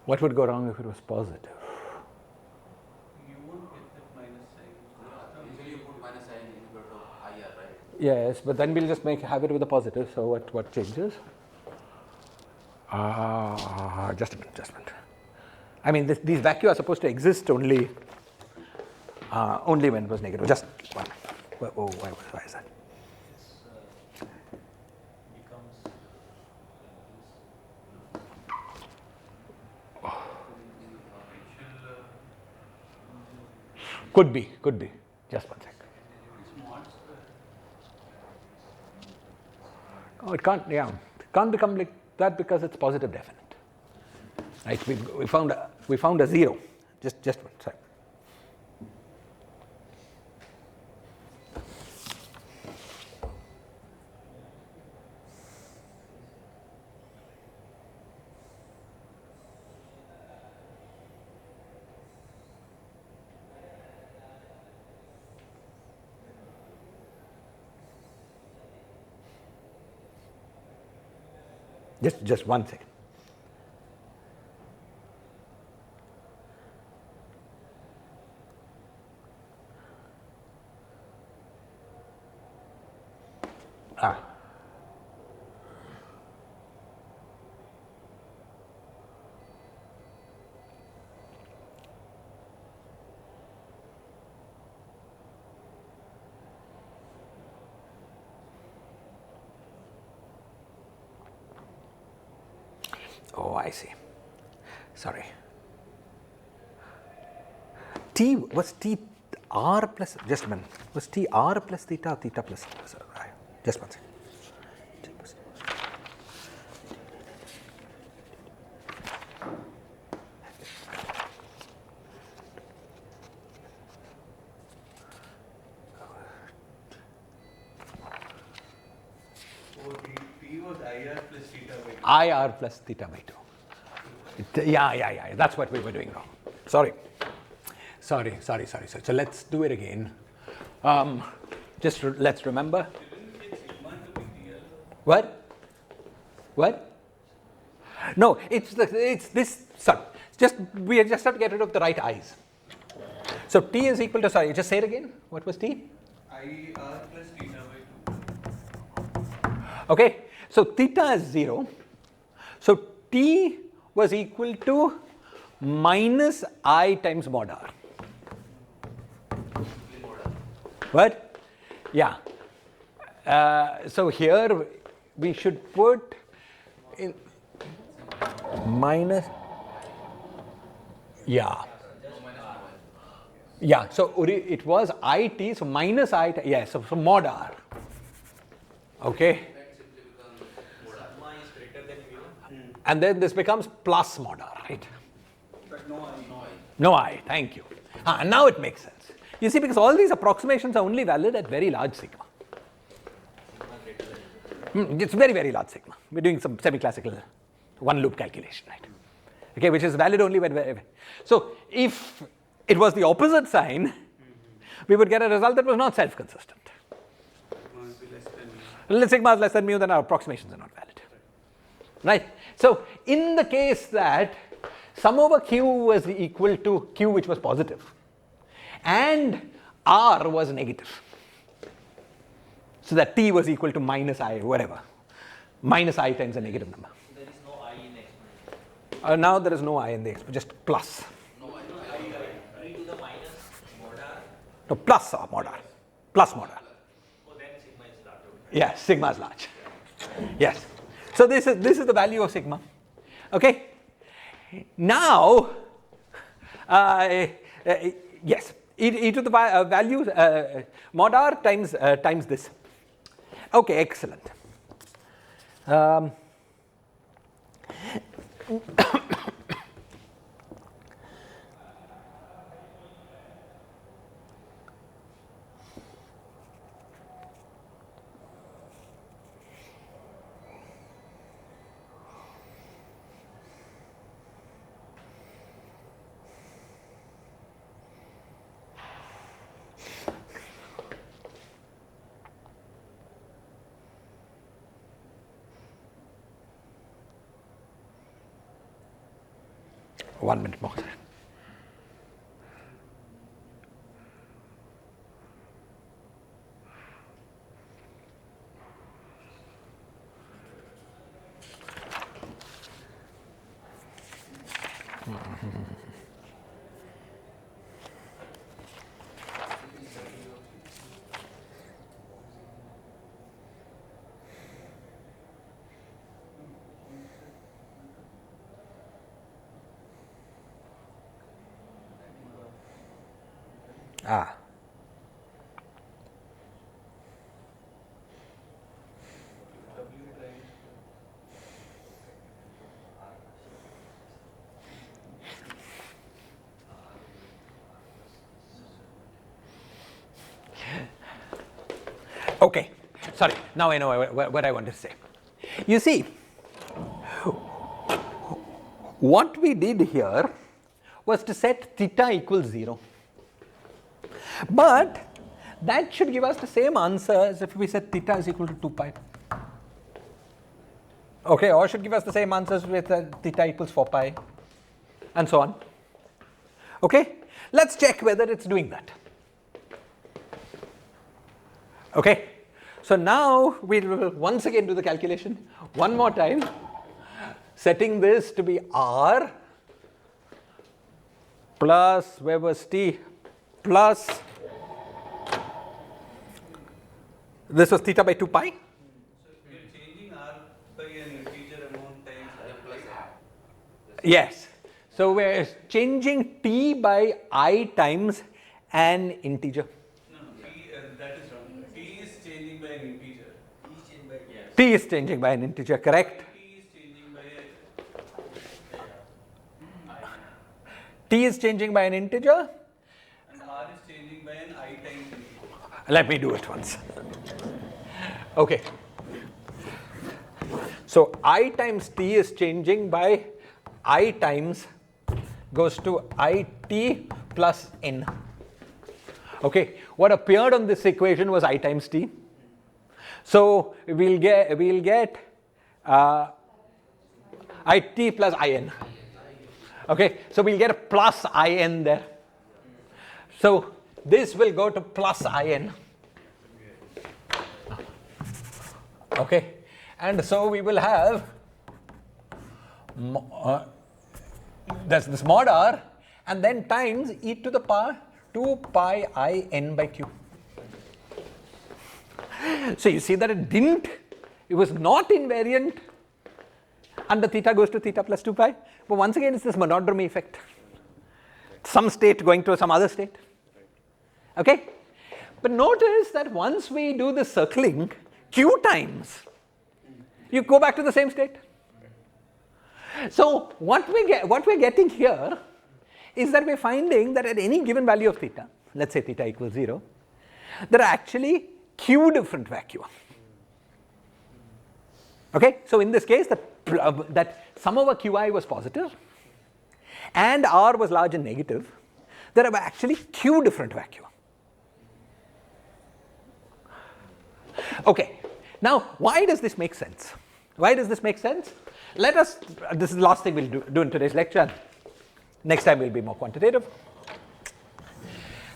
What would go wrong if it was positive? You won't get that minus sign. Usually you put minus sign in front of IR, right? Yes, but then we'll just have it with a positive. So what changes? Just a minute. I mean, these vacui are supposed to exist only when it was negative. Just one. Why is that? Could be. Just one sec. Oh, it can't. Yeah, it can't become like that because it's positive definite. Right? We found a zero. Just one sec. Just 1 second. Oh, I see. Sorry. T was T r plus, just a minute. Was T r plus theta or theta plus theta? Just 1 second. IR plus theta by 2. IR plus theta by 2. Yeah. That's what we were doing wrong. Sorry. So let's do it again. Let's remember. Shouldn't we get sigma to be real? What? No, it's this. Sorry. We just have to get rid of the right i's. So t is equal to, sorry, just say it again. What was t? IR plus theta by 2. Okay, so theta is 0. So t was equal to minus I times mod r. What? Yeah. So here we should put in minus. Yeah, so it was IT, so minus IT, yeah, so mod R. Okay. Sigma is greater than mu. And then this becomes plus mod R, right? But no I. No I, thank you. Now it makes sense. You see, because all these approximations are only valid at very large sigma. It's very, very large sigma. We're doing some semi-classical one loop calculation, right? Okay, which is valid only when. So if it was the opposite sign, we would get a result that was not self-consistent. Sigma will be less than mu. Sigma is less than mu, then our approximations are not valid. Right? So in the case that sum over q was equal to q, which was positive, and r was negative, so that t was equal to minus I, whatever, minus I times a negative number. There is no I in exponent. Now there is no I in the exponent, just plus. E to the minus mod r. No, plus mod r. Plus mod r. Oh, then sigma is large. Yes, sigma is large. Yes. So this is the value of sigma. Okay. Now, yes, e to the value mod r times this. Okay, excellent. One minute more. Okay, sorry, now I know what I want to say. You see, what we did here was to set theta equals 0. But that should give us the same answer as if we set theta is equal to 2 pi. Okay, or should give us the same answers with theta equals 4 pi, and so on. Okay, let's check whether it's doing that. Okay, so now we will once again do the calculation one more time, setting this to be r plus, where was t, plus, this was theta by 2 pi. So we are changing r by an integer amount times r plus r. Yes, so we're changing t by I times an integer. No, that is wrong. T is changing by an integer. T is changing by an integer, correct? T is changing by T is changing by an integer. and r is changing by an I times integer. Let me do it once. Okay. So I times t is changing by I times goes to it plus n. Okay, what appeared on this equation was I times t. So we'll get it plus in. Okay, so we'll get a plus in there. So this will go to plus in. Okay, and so we will have that's this mod r and then times e to the power 2 pi I n by q. So you see that it was not invariant under theta goes to theta plus 2 pi, but once again it's this monodromy effect. Some state going to some other state. Okay? But notice that once we do the circling q times, you go back to the same state. So what we're getting here is that we're finding that at any given value of theta, let's say theta equals 0, there are actually q different vacua. Okay, so in this case that sum over qi was positive and r was large and negative, there are actually q different vacua. Okay, now why does this make sense? Why does this make sense? This is the last thing we'll do in today's lecture. Next time we'll be more quantitative.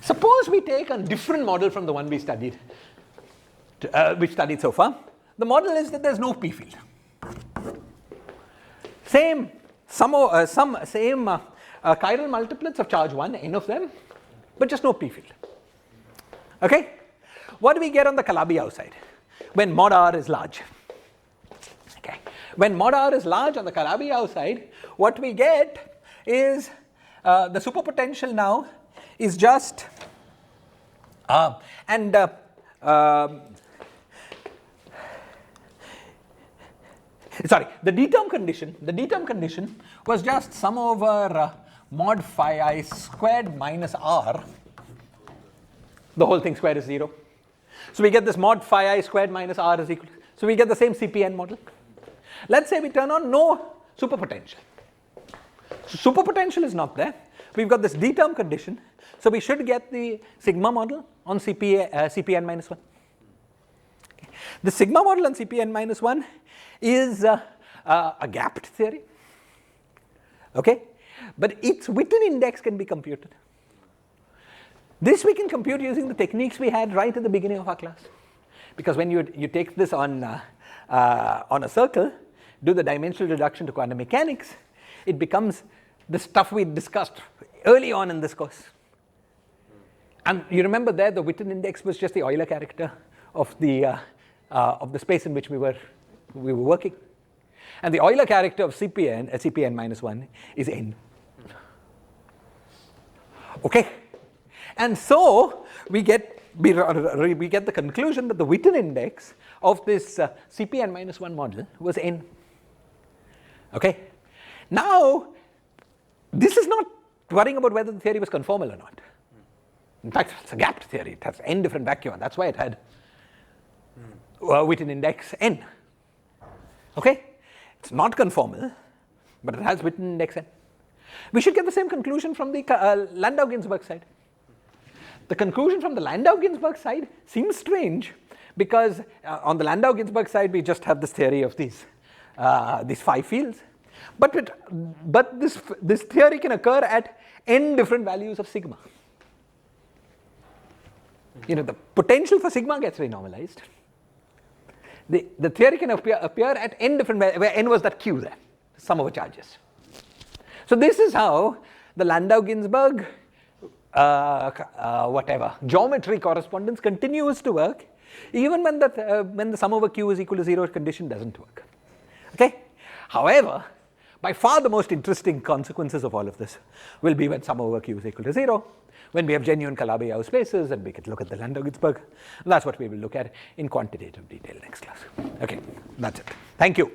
Suppose we take a different model from the one we studied so far. The model is that there's no p field. Same chiral multiplets of charge 1, n of them, but just no p field. Okay? What do we get on the Calabi-Yau side when mod r is large? Okay. When mod r is large on the Calabi-Yau side, what we get is the superpotential now is just sorry, the d-term condition was just sum over mod phi I squared minus r. The whole thing squared is 0. So we get this mod phi I squared minus r is equal. So we get the same CPN model. Let's say we turn on no superpotential. So superpotential is not there. We've got this d-term condition. So we should get the sigma model on CPN minus 1. Okay. The sigma model on CPN minus 1 is a gapped theory. Okay, but its Witten index can be computed. This we can compute using the techniques we had right at the beginning of our class. Because when you take this on a circle, do the dimensional reduction to quantum mechanics, it becomes the stuff we discussed early on in this course. And you remember there the Witten index was just the Euler character of the space in which we were working. And the Euler character of CPN minus 1 is n. Okay? And so we get the conclusion that the Witten index of this CPN minus 1 model was n. Okay? Now, this is not worrying about whether the theory was conformal or not. In fact, it's a gapped theory. It has n different vacua. That's why it had Witten index n. Okay? It's not conformal, but it has Witten index n. We should get the same conclusion from the Landau-Ginzburg side. The conclusion from the Landau-Ginzburg side seems strange because on the Landau-Ginzburg side we just have this theory of these phi fields, but this theory can occur at n different values of sigma. You know, the potential for sigma gets renormalized. The theory can appear at n different values, where n was that q there, sum over charges. So this is how the Landau-Ginzburg geometry correspondence continues to work even when the sum over q is equal to 0 condition doesn't work. Okay? However, by far the most interesting consequences of all of this will be when sum over q is equal to 0, when we have genuine Calabi-Yau spaces and we can look at the Landau-Ginzburg. That's what we will look at in quantitative detail next class. Okay, that's it. Thank you.